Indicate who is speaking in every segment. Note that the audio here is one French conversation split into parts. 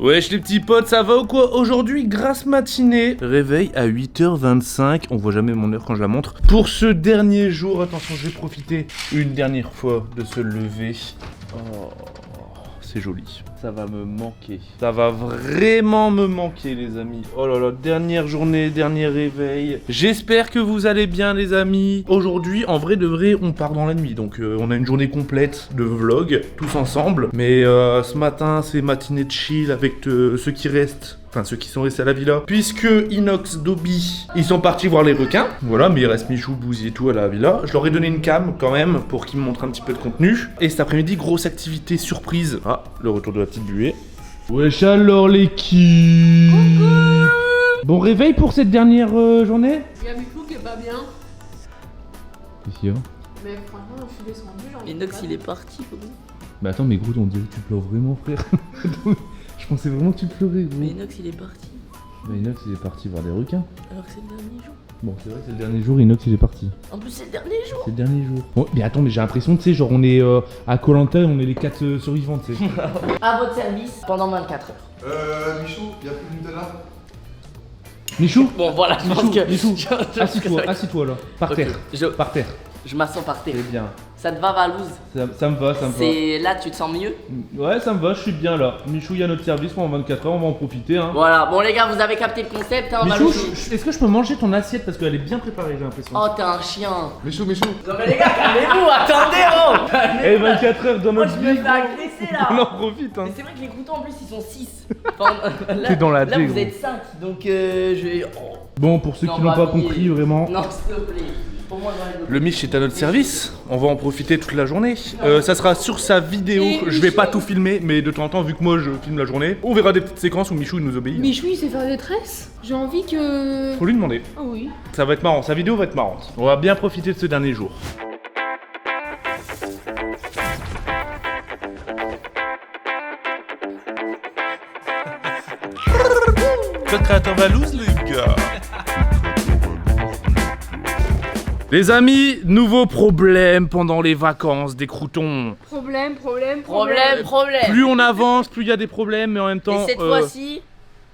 Speaker 1: Wesh les petits potes, ça va ou quoi? Aujourd'hui, grasse matinée, réveil à 8h25, on voit jamais mon heure quand je la montre. Pour ce dernier jour, attention, je vais profiter une dernière fois de se lever. Oh, c'est joli. Ça va me manquer. Ça va vraiment me manquer les amis. Oh là là, dernière journée, dernier réveil. J'espère que vous allez bien les amis. Aujourd'hui, en vrai de vrai, on part dans la nuit. Donc on a une journée complète de vlog, tous ensemble. Mais ce matin, c'est matinée de chill avec ceux qui restent. Enfin, ceux qui sont restés à la villa. Puisque Inox, Dobby, ils sont partis voir les requins. Voilà, mais il reste Michou, Bouzy et tout à la villa. Je leur ai donné une cam quand même pour qu'ils me montrent un petit peu de contenu. Et cet après-midi, grosse activité surprise. Ah, le retour de la petite buée. Wesh alors l'équipe. Bon réveil pour cette dernière journée.
Speaker 2: Il y a Michou qui est pas bien.
Speaker 1: Qu'est-ce qu'il y a?
Speaker 2: Mais franchement, je suis descendu, j'en ai
Speaker 3: Inox
Speaker 2: pas.
Speaker 3: il est parti gros.
Speaker 1: Bah attends mais gros on dirait que tu pleures vraiment frère. Je pensais vraiment que tu pleurais gros.
Speaker 3: Mais Inox il est parti.
Speaker 1: Mais Inox il est parti voir des requins.
Speaker 3: Alors que c'est le dernier jour.
Speaker 1: Bon c'est vrai que c'est le dernier jour, Inox il est parti.
Speaker 3: En plus c'est le dernier jour.
Speaker 1: C'est le dernier jour. Bon, mais attends mais j'ai l'impression tu sais genre on est à Koh Lanta et on est les 4 survivants tu sais.
Speaker 3: À votre service pendant 24 heures.
Speaker 4: Michou, y'a plus de Nutella?
Speaker 1: Michou.
Speaker 3: Bon voilà, je pense que.
Speaker 1: Michou,
Speaker 3: je pense que
Speaker 1: assis-toi,
Speaker 3: ça-
Speaker 1: assis-toi là. Par
Speaker 3: Ok,
Speaker 1: terre. Par terre.
Speaker 3: Je m'assois par terre.
Speaker 1: C'est bien.
Speaker 3: Ça te va Valouz?
Speaker 1: Ça me va, ça me va.
Speaker 3: C'est là tu te sens mieux?
Speaker 1: Ouais ça me va, je suis bien là. Michou il y a notre service pendant 24 heures, on va en profiter hein.
Speaker 3: Voilà, bon les gars vous avez capté le concept hein
Speaker 1: Michou,
Speaker 3: Valouz.
Speaker 1: est-ce que je peux manger ton assiette parce qu'elle est bien préparée j'ai l'impression.
Speaker 3: Oh t'es un chien.
Speaker 4: Michou,
Speaker 3: Non mais les gars calmez-vous, attendez oh.
Speaker 1: Eh 24 heures dans
Speaker 3: Moi
Speaker 1: notre
Speaker 3: je me
Speaker 1: vie,
Speaker 3: fais agresser là.
Speaker 1: on en profite hein.
Speaker 3: Mais c'est vrai que les croutons en plus ils sont 6. Enfin, là,
Speaker 1: T'es dans la
Speaker 3: là
Speaker 1: dé,
Speaker 3: vous
Speaker 1: gros.
Speaker 3: êtes 5 donc je vais. Oh.
Speaker 1: Bon pour ceux
Speaker 3: Non,
Speaker 1: qui n'ont
Speaker 3: bah,
Speaker 1: pas
Speaker 3: oui.
Speaker 1: compris vraiment.
Speaker 3: Non s'il te plaît. Pour moi dans les
Speaker 1: Le Mich est à notre service, on va en profiter toute la journée. Ça sera sur sa vidéo, je vais pas tout filmer, mais de temps en temps, vu que moi je filme la journée, on verra des petites séquences où Michou il nous obéit.
Speaker 2: Michou, il sait faire des tresses. J'ai envie que.
Speaker 1: Faut lui demander,
Speaker 2: Ah oui.
Speaker 1: ça va être marrant, sa vidéo va être marrante. On va bien profiter de ce dernier jour. Code créateur Valouz les gars. Les amis, nouveau problème pendant les vacances des croutons.
Speaker 2: Problème.
Speaker 3: Problème.
Speaker 1: Plus on avance, plus il y a des problèmes, mais en même temps.
Speaker 3: Et cette fois-ci,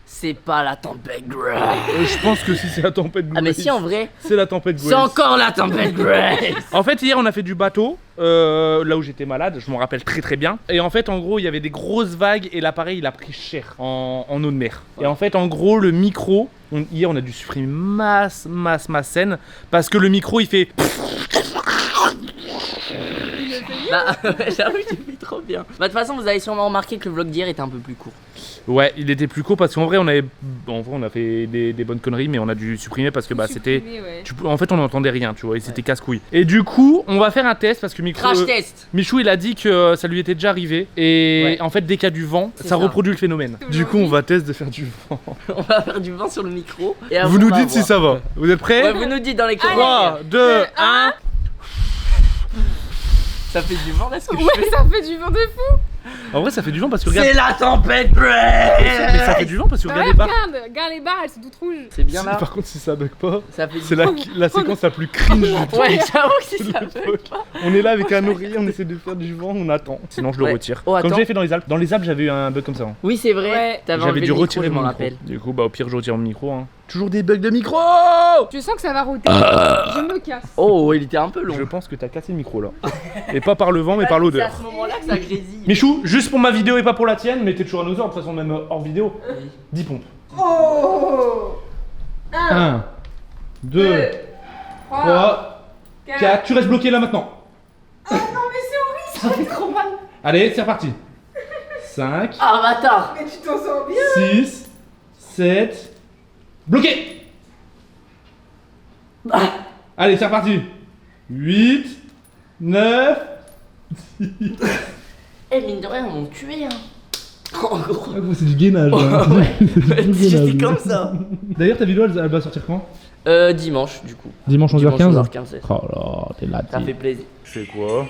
Speaker 3: c'est pas la tempête Grace.
Speaker 1: Je pense que si c'est la tempête Grace.
Speaker 3: Ah mais si en vrai,
Speaker 1: C'est la tempête Grace.
Speaker 3: c'est encore la tempête Grace.
Speaker 1: En fait, hier on a fait du bateau, là où j'étais malade, je m'en rappelle très très bien. Et en fait, en gros, il y avait des grosses vagues et l'appareil il a pris cher en eau de mer. Et en fait, en gros, le micro, hier on a dû supprimer masse scène parce que le micro il fait.
Speaker 3: Bah j'avoue tu fais trop bien. Bah de toute façon vous avez sûrement remarqué que le vlog d'hier était un peu plus court.
Speaker 1: Ouais, il était plus court parce qu'en vrai, on a fait des bonnes conneries, mais on a dû supprimer parce que bah c'était.
Speaker 2: Ouais.
Speaker 1: En fait, on n'entendait rien, tu vois, et c'était casse-couille. Et du coup, on va faire un test parce que
Speaker 3: Crash test.
Speaker 1: Michou, il a dit que ça lui était déjà arrivé. Et
Speaker 3: Ouais.
Speaker 1: en fait, dès qu'il y a du vent,
Speaker 3: C'est
Speaker 1: ça
Speaker 3: ça.
Speaker 1: reproduit le phénomène. Du coup, on va tester de faire du vent.
Speaker 3: On va faire du vent sur le micro. Et après,
Speaker 1: Vous nous
Speaker 3: on va
Speaker 1: dites si
Speaker 3: voir.
Speaker 1: ça va. Vous êtes prêts?
Speaker 3: Ouais vous nous dites dans les commentaires.
Speaker 1: 3, 2, 1.
Speaker 3: Ça fait du vent là ce que je
Speaker 2: Ouais,
Speaker 3: fais.
Speaker 2: ça fait du vent de fou.
Speaker 1: En vrai, ça fait du vent parce que regarde.
Speaker 3: C'est la tempête
Speaker 1: Mais ça
Speaker 3: Grace.
Speaker 1: fait du vent parce que
Speaker 2: Bah
Speaker 1: regarde
Speaker 2: ouais,
Speaker 1: les barres.
Speaker 2: regarde les barres, elles sont toutes rouges.
Speaker 3: C'est bien
Speaker 1: Si-
Speaker 3: là.
Speaker 1: Par contre, si ça bug pas,
Speaker 3: Ça fait
Speaker 1: c'est
Speaker 3: du
Speaker 1: la séquence la plus cringe du truc.
Speaker 3: Ouais j'avoue que si ça
Speaker 1: Le
Speaker 3: fait.
Speaker 1: truc. On est là avec un oreiller, on essaie de faire du vent, on attend. Sinon, je le
Speaker 3: Ouais.
Speaker 1: retire.
Speaker 3: Oh,
Speaker 1: Comme
Speaker 3: attends.
Speaker 1: j'avais fait dans les Alpes. Dans les Alpes, j'avais eu un bug comme ça. Hein.
Speaker 3: Oui c'est vrai.
Speaker 2: Ouais.
Speaker 3: T'avais
Speaker 1: J'avais
Speaker 3: enlevé
Speaker 1: dû
Speaker 3: le micro,
Speaker 1: retirer
Speaker 3: je m'en
Speaker 1: mon
Speaker 3: rappelle.
Speaker 1: micro. Du coup, bah au pire, je retire mon micro. Hein. Toujours des bugs de micro.
Speaker 2: Je sens que ça va router. Je me casse.
Speaker 3: Oh il était un peu long.
Speaker 1: Je pense que t'as cassé le micro là. Et pas par le vent, mais par
Speaker 3: C'est
Speaker 1: l'odeur.
Speaker 3: à ce moment-là que ça grésille.
Speaker 1: Michou, juste pour ma vidéo et pas pour la tienne, mais t'es toujours à nos ordres, de toute façon, même hors vidéo.
Speaker 3: Oui.
Speaker 1: 10 pompes.
Speaker 2: Oh
Speaker 1: 1, 2, 3, 4. Tu restes bloqué là maintenant.
Speaker 2: Non mais c'est horrible.
Speaker 3: Ça fait trop mal.
Speaker 1: Allez, c'est reparti. 5,
Speaker 3: Ah bâtard.
Speaker 2: Mais tu t'en sors bien.
Speaker 1: 6, 7. Bloqué. Allez, c'est reparti. 8, 9.
Speaker 3: Eh mine de rien, on m'ont tué hein. En gros.
Speaker 1: C'est du gainage.
Speaker 3: Ouais, j'étais comme ça.
Speaker 1: D'ailleurs, ta vidéo, elle va sortir quand?
Speaker 3: Dimanche du coup.
Speaker 1: Dimanche
Speaker 3: Dimanche
Speaker 1: 11h15.
Speaker 3: 11h15.
Speaker 1: Oh là, t'es là.
Speaker 3: Ça fait plaisir.
Speaker 1: Je fais quoi?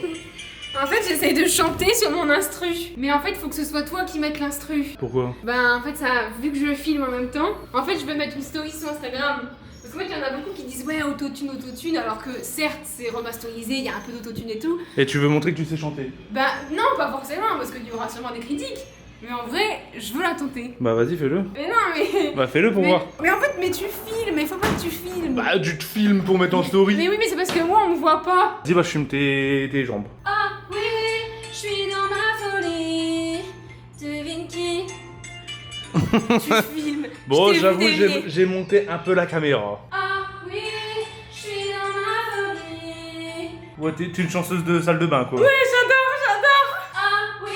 Speaker 2: En fait, j'essaye de chanter sur mon instru. Mais en fait, il faut que ce soit toi qui mettes l'instru.
Speaker 1: Pourquoi?
Speaker 2: Ben, en fait, ça, vu que je filme en même temps, en fait, je vais mettre une story sur Instagram. Parce qu'en fait, il y en a beaucoup qui disent ouais, autotune, alors que certes, c'est remasterisé, il y a un peu d'autotune et tout.
Speaker 1: Et tu veux montrer que tu sais chanter?
Speaker 2: Bah, non, pas forcément, parce qu'il y aura sûrement des critiques. Mais en vrai, je veux la tenter.
Speaker 1: Bah vas-y, fais-le.
Speaker 2: Mais non, mais.
Speaker 1: Bah fais-le pour
Speaker 2: mais,
Speaker 1: voir.
Speaker 2: mais en fait, mais tu filmes, il faut pas que tu filmes.
Speaker 1: Bah tu te filmes pour mettre en story.
Speaker 2: Mais oui, mais c'est parce que moi, on me voit pas.
Speaker 1: Dis bah je filme tes jambes.
Speaker 2: Ah oui, je suis dans ma folie. Devine qui. Tu filmes.
Speaker 1: Bon,
Speaker 2: Je t'ai vu
Speaker 1: j'avoue,
Speaker 2: délirer.
Speaker 1: j'ai monté un peu la caméra.
Speaker 2: Ah oui, je suis dans ma folie.
Speaker 1: Ouais, t'es une chanteuse de salle de bain quoi.
Speaker 2: Oui, j'adore. Ah oui,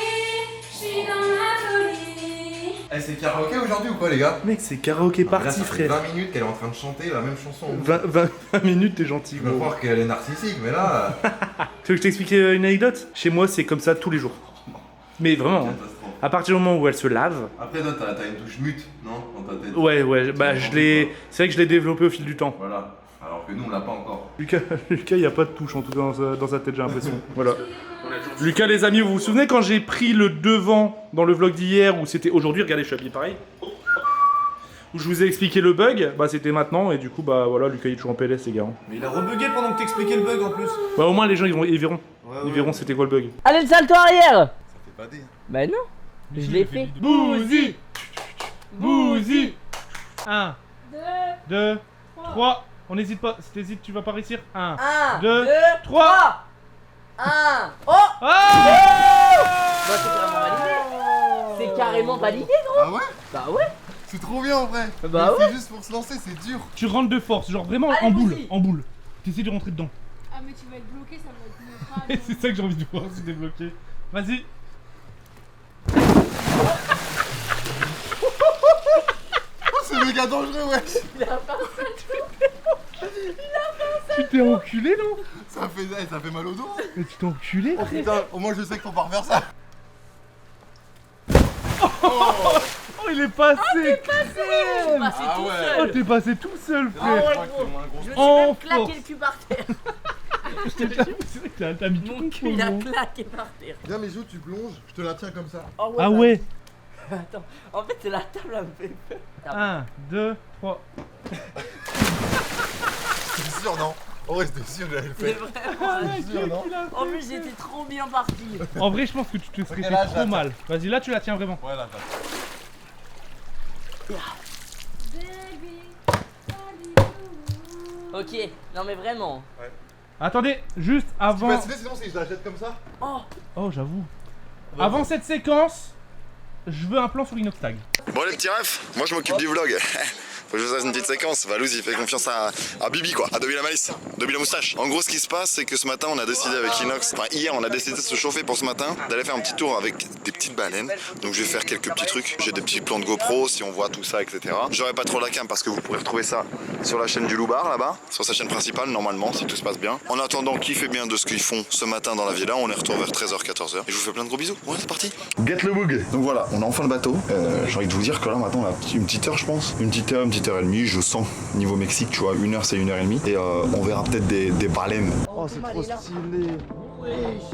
Speaker 2: je suis dans ma folie.
Speaker 4: Eh, c'est karaoké aujourd'hui ou quoi, les gars?
Speaker 1: Mec, c'est karaoké
Speaker 4: Là,
Speaker 1: party
Speaker 4: ça fait
Speaker 1: frère.
Speaker 4: 20 minutes qu'elle est en train de chanter la même chanson.
Speaker 1: 20 minutes, t'es gentil
Speaker 4: Je peux
Speaker 1: gros.
Speaker 4: croire qu'elle est narcissique, mais là.
Speaker 1: Tu veux que je t'explique une anecdote? Chez moi, c'est comme ça tous les jours. Mais vraiment, hein.
Speaker 4: Catastrophe.
Speaker 1: À partir du moment où elle se lave.
Speaker 4: Après, toi, t'as une touche mute, non? Dans ta tête.
Speaker 1: Ouais, bah je l'ai. C'est vrai que je l'ai développé au fil du temps.
Speaker 4: Voilà. Alors que nous, on l'a pas encore.
Speaker 1: Lucas, il y a pas de touche en tout cas dans sa tête, j'ai l'impression. Voilà. Lucas, les amis, vous vous souvenez quand j'ai pris le devant dans le vlog d'hier, où c'était aujourd'hui, regardez, je suis habillé pareil. Où je vous ai expliqué le bug, bah c'était maintenant, et du coup, bah voilà, Lucas il est toujours en PLS, les gars.
Speaker 5: Mais il a rebugué pendant que t'expliquais le bug en plus.
Speaker 1: Bah au moins, les gens ils verront.
Speaker 5: Ouais,
Speaker 1: Ils verront c'était quoi le bug.
Speaker 3: Allez, le salto arrière.
Speaker 4: Ça fait pas des.
Speaker 3: Bah non, je l'ai fait.
Speaker 1: Bouzy Bouzy 1, 2, 3. On n'hésite pas, si t'hésites, tu vas pas réussir. 1,
Speaker 3: 1,
Speaker 1: 2,
Speaker 3: 2,
Speaker 1: 3.
Speaker 3: 1. Oh,
Speaker 1: Ah
Speaker 3: bah c'est carrément validé. C'est carrément validé, gros.
Speaker 4: Ah ouais?
Speaker 3: Bah ouais.
Speaker 4: C'est trop bien en vrai.
Speaker 3: Bah
Speaker 4: Mais
Speaker 3: ouais.
Speaker 4: C'est juste pour se lancer, c'est dur.
Speaker 1: Tu rentres de force, genre vraiment
Speaker 3: Allez,
Speaker 1: en boule,
Speaker 3: vas-y.
Speaker 1: en boule. T'essaies de rentrer dedans.
Speaker 2: Ah, mais tu vas être bloqué, ça va être
Speaker 1: Et
Speaker 2: mieux.
Speaker 1: c'est ça que j'ai envie de voir, c'est débloqué. Vas-y.
Speaker 4: Oh, c'est méga dangereux, ouais.
Speaker 1: Tu t'es enculé, non?
Speaker 4: Ça fait mal au dos. Hein.
Speaker 1: Mais tu t'es enculé?
Speaker 4: Oh putain, au moins je sais qu'il faut pas refaire ça.
Speaker 1: Oh, il est passé!
Speaker 3: Je suis passé
Speaker 4: Ah
Speaker 3: tout
Speaker 4: ouais.
Speaker 1: Oh,
Speaker 3: seul.
Speaker 1: t'es passé tout seul,
Speaker 3: Ah ouais,
Speaker 1: frère!
Speaker 3: gros. Je me suis
Speaker 1: En
Speaker 3: même claqué
Speaker 1: force.
Speaker 3: le cul par terre.
Speaker 1: C'est vrai que t'as mis tout
Speaker 3: Mon
Speaker 1: ton
Speaker 3: cul il a
Speaker 1: poumon.
Speaker 3: claqué par terre.
Speaker 4: Viens, mes joues, tu plonges, je te la tiens comme ça.
Speaker 3: Oh,
Speaker 1: Ah
Speaker 3: bah,
Speaker 1: ouais!
Speaker 3: Attends, en fait c'est la table elle me fait peur.
Speaker 1: 1, 2, 3.
Speaker 4: T'es sûr, non? Oh ouais, c'était sûr que j'allais le
Speaker 3: C'est
Speaker 4: faire.
Speaker 3: vraiment.
Speaker 4: T'es sûr, non?
Speaker 3: En plus j'étais trop bien parti.
Speaker 1: En vrai, je pense que tu te serais
Speaker 4: Ok,
Speaker 1: fait
Speaker 4: là, je
Speaker 1: trop
Speaker 4: la
Speaker 1: mal. Vas-y, là, tu la tiens vraiment.
Speaker 4: Ouais, là,
Speaker 3: Ok, non mais vraiment.
Speaker 1: Attendez, juste
Speaker 4: Tu
Speaker 1: avant.
Speaker 4: peux essayer sinon si je la jette comme ça?
Speaker 3: Oh,
Speaker 1: Oh, j'avoue. Avant cette séquence, je veux un plan sur Inoxtag.
Speaker 6: Bon les petits refs, moi je m'occupe du vlog. Faut que je vous fasse une petite séquence. Valouz il fait confiance à Bibi quoi, à Dobby la malice, Dobby la moustache. En gros ce qui se passe c'est que ce matin on a décidé avec Inox, enfin hier on a décidé de se chauffer pour ce matin, d'aller faire un petit tour avec des petites baleines. Donc je vais faire quelques petits trucs, j'ai des petits plans de GoPro si on voit tout ça etc. J'aurai pas trop la cam parce que vous pourrez retrouver ça sur la chaîne du Loubar là-bas, sur sa chaîne principale normalement si tout se passe bien. En attendant kiffez bien de ce qu'ils font ce matin dans la villa, on est retour vers 13h-14h. Et je vous fais plein de gros bisous, ouais c'est parti. Get le bug. Donc voilà, on a enfin le bateau. J'ai envie de vous dire que là maintenant on a une petite heure je pense. Une petite heure et demie, je sens niveau Mexique, tu vois, 1 heure c'est 1h30. Et on verra peut-être des baleines.
Speaker 5: Oh, c'est trop stylé.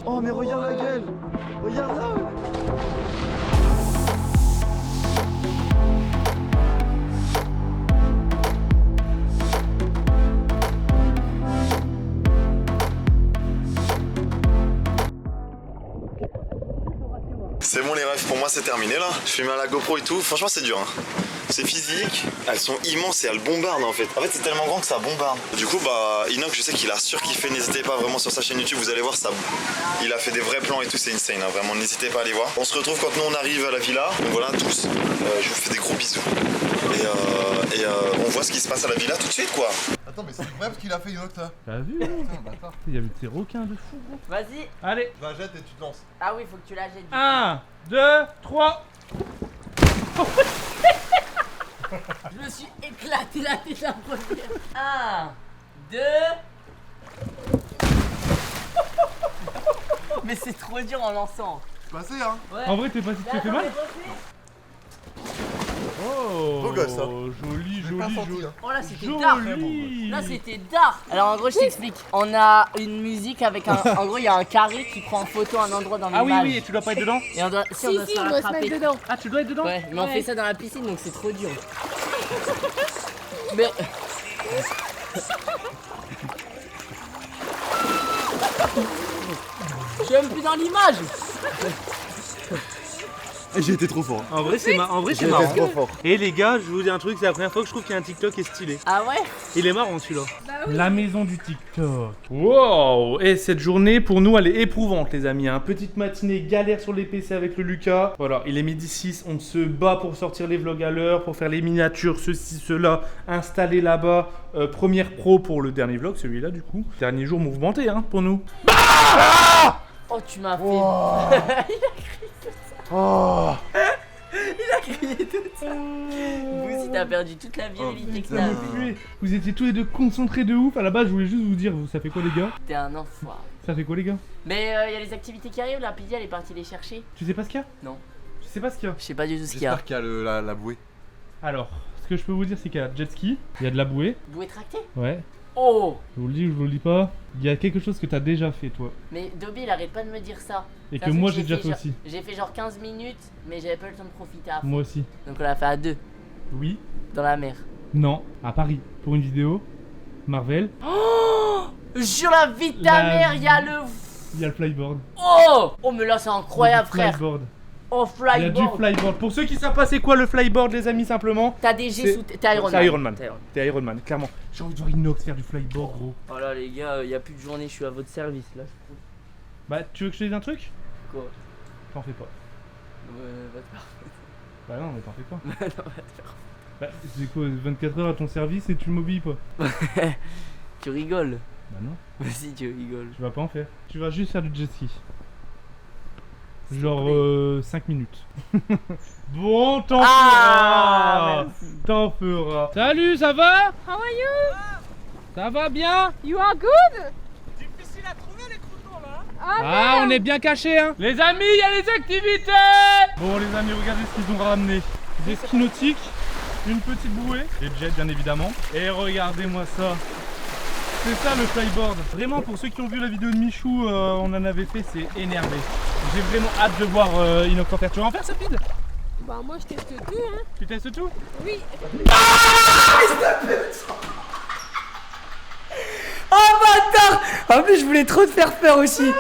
Speaker 5: Oh, mais regarde la gueule. Regarde là.
Speaker 6: C'est bon les rêves, pour moi c'est terminé là. Je filme à la GoPro et tout, franchement c'est dur hein. C'est physique, elles sont immenses et elles bombardent en fait. En fait c'est tellement grand que ça bombarde. Du coup bah Inox je sais qu'il a surkiffé, n'hésitez pas vraiment sur sa chaîne YouTube, vous allez voir ça. Il a fait des vrais plans et tout, c'est insane hein. Vraiment n'hésitez pas à aller voir. On se retrouve quand nous on arrive à la villa. Donc voilà tous, je vous fais des gros bisous. Et on voit ce qui se passe à la villa tout de suite quoi.
Speaker 4: Attends, mais c'est incroyable ce qu'il a fait, Inox là.
Speaker 1: T'as vu?
Speaker 4: Putain, bâtard.
Speaker 1: Il y avait des requins de fou, gros.
Speaker 3: vas-y.
Speaker 1: Allez,
Speaker 4: Je la jette et tu te lances.
Speaker 3: Ah oui, faut que tu la jettes.
Speaker 1: 1, 2, 3.
Speaker 3: Je me suis éclaté la tête la première. 1, 2. Mais c'est trop dur en lançant.
Speaker 4: C'est passé, hein.
Speaker 3: Ouais.
Speaker 1: En vrai, t'es pas si tu t'es fait mal? Oh,
Speaker 4: Beau gosse, hein.
Speaker 1: joli,
Speaker 4: J'ai pas
Speaker 1: joli,
Speaker 4: senti,
Speaker 1: joli.
Speaker 4: hein.
Speaker 3: Oh là c'était dark.
Speaker 1: Joli.
Speaker 3: Là c'était dark. Alors en gros je t'explique. On a une musique avec un. En gros il y a un carré qui prend en photo un endroit dans l'image.
Speaker 1: Ah oui, oui, et tu dois pas être dedans?
Speaker 3: Et on doit. Si, on doit se faire attraper.
Speaker 2: dedans.
Speaker 1: Ah, tu dois être dedans?
Speaker 3: Ouais, mais on fait ça dans la piscine donc c'est trop dur. Mais. Je suis même plus dans l'image.
Speaker 5: J'ai été trop fort.
Speaker 1: En vrai, c'est marrant.
Speaker 5: J'ai été trop fort.
Speaker 1: Et les gars, je vous dis un truc, c'est la première fois que je trouve qu'il y a un TikTok qui est stylé.
Speaker 3: Ah ouais?
Speaker 1: Il est marrant celui-là.
Speaker 2: Bah oui.
Speaker 1: La maison du TikTok. Wow. Et cette journée, pour nous, elle est éprouvante, les amis. Hein. Petite matinée, galère sur les PC avec le Lucas. Voilà, il est midi 6, on se bat pour sortir les vlogs à l'heure, pour faire les miniatures, ceci, cela, installer là-bas. Première pro pour le dernier vlog, celui-là du coup. Dernier jour mouvementé, hein, pour nous.
Speaker 3: Oh, tu m'as fait.
Speaker 5: Oh. Oh.
Speaker 3: Il a crié tout ça. Vous aussi, t'as perdu toute la virilité que t'as.
Speaker 1: Vous étiez tous les deux concentrés de ouf. À la base, je voulais juste vous dire, ça fait quoi les gars?
Speaker 3: T'es un enfoiré.
Speaker 1: Ça fait quoi les gars?
Speaker 3: Mais y a les activités qui arrivent là, Pidi elle est partie les chercher.
Speaker 1: Tu sais pas ce qu'il y a?
Speaker 3: Non.
Speaker 1: Tu sais pas ce qu'il y a?
Speaker 3: Je sais pas du tout ce qu'il y a.
Speaker 4: J'espère qu'il y a la bouée.
Speaker 1: Alors, ce que je peux vous dire, c'est qu'il y a jet ski, il y a de la bouée.
Speaker 3: Bouée tractée?
Speaker 1: Ouais.
Speaker 3: Oh!
Speaker 1: Je vous le dis ou je vous le dis pas. Il y a quelque chose que t'as déjà fait toi.
Speaker 3: Mais Dobby il arrête pas de me dire ça.
Speaker 1: Et
Speaker 3: C'est
Speaker 1: que
Speaker 3: un
Speaker 1: moi
Speaker 3: truc
Speaker 1: j'ai déjà fait
Speaker 3: genre-
Speaker 1: aussi.
Speaker 3: J'ai fait genre 15 minutes, mais j'avais pas le temps de profiter à fond.
Speaker 1: Moi aussi.
Speaker 3: Donc on l'a fait à deux,
Speaker 1: Oui.
Speaker 3: dans la mer.
Speaker 1: Non. À Paris. Pour une vidéo. Marvel.
Speaker 3: Oh! Sur la vie de ta
Speaker 1: La
Speaker 3: mère, y a
Speaker 1: vie.
Speaker 3: le.
Speaker 1: Il y a le flyboard.
Speaker 3: Oh! Oh, mais là c'est
Speaker 1: Il y a
Speaker 3: incroyable,
Speaker 1: du
Speaker 3: frère.
Speaker 1: flyboard.
Speaker 3: Oh,
Speaker 1: Il y a du
Speaker 3: flyboard.
Speaker 1: flyboard. Pour ceux qui savent pas c'est quoi le flyboard les amis simplement.
Speaker 3: T'as des
Speaker 1: C'est-
Speaker 3: G sous. T'es Iron Man.
Speaker 1: C'est Iron Man.
Speaker 3: T'es Iron Man.
Speaker 1: T'es Iron Man, clairement. J'ai envie de voir Inox faire du flyboard gros.
Speaker 3: Oh là, les gars, y a plus de journée, je suis à votre service là.
Speaker 1: Bah tu veux que je te dise un truc?
Speaker 3: Quoi?
Speaker 1: T'en fais pas.
Speaker 3: Va te faire.
Speaker 1: Bah non mais t'en fais pas.
Speaker 3: Non, va te faire.
Speaker 1: Bah c'est quoi 24 heures à ton service et tu le mobiles pas?
Speaker 3: Tu rigoles.
Speaker 1: Bah non.
Speaker 3: Vas-y, tu rigoles.
Speaker 1: Tu vas pas en faire. Tu vas juste faire du jet ski. Genre 5 minutes. Bon, t'en
Speaker 3: Ah,
Speaker 1: feras. T'en feras. Salut, ça va?
Speaker 2: How are you?
Speaker 1: Ça va bien?
Speaker 2: You are good?
Speaker 1: Ah, on est bien cachés, hein. Les amis, il y a les activités. Bon, les amis, regardez ce qu'ils ont ramené. Des skis nautiques, une petite bouée, des jets bien évidemment. Et regardez-moi ça. C'est ça le flyboard. Vraiment, pour ceux qui ont vu la vidéo de Michou, on en avait fait, c'est énervé. J'ai vraiment hâte de voir Inox en faire. Tu vas en faire, Sapide?
Speaker 2: Bah moi je teste tout hein.
Speaker 1: Tu testes tout?
Speaker 2: Oui.
Speaker 3: Oh bâtard! En plus, je voulais trop te faire peur aussi.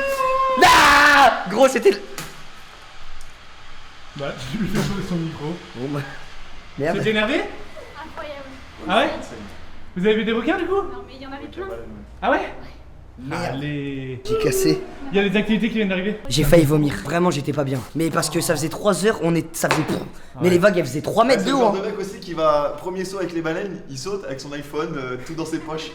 Speaker 3: Ah gros, c'était.
Speaker 1: Bah, tu lui fais sauter son micro.
Speaker 3: Bon bah. Merde.
Speaker 1: T'es énervé?
Speaker 2: Incroyable.
Speaker 1: Ah ouais? Vous avez vu des requins du coup?
Speaker 2: Non mais il y en avait plein.
Speaker 1: Ah ouais?
Speaker 3: Merde.
Speaker 1: Allez.
Speaker 3: J'ai cassé.
Speaker 1: Il y a les activités qui viennent d'arriver.
Speaker 3: J'ai failli vomir. Vraiment, j'étais pas bien. Mais parce que ça faisait 3 heures, ça faisait. Mais les vagues, elles faisaient 3 mètres
Speaker 5: C'est
Speaker 3: de
Speaker 5: le
Speaker 3: haut.
Speaker 5: genre
Speaker 3: hein.
Speaker 5: de mec aussi qui va premier saut avec les baleines, il saute avec son iPhone tout dans ses poches.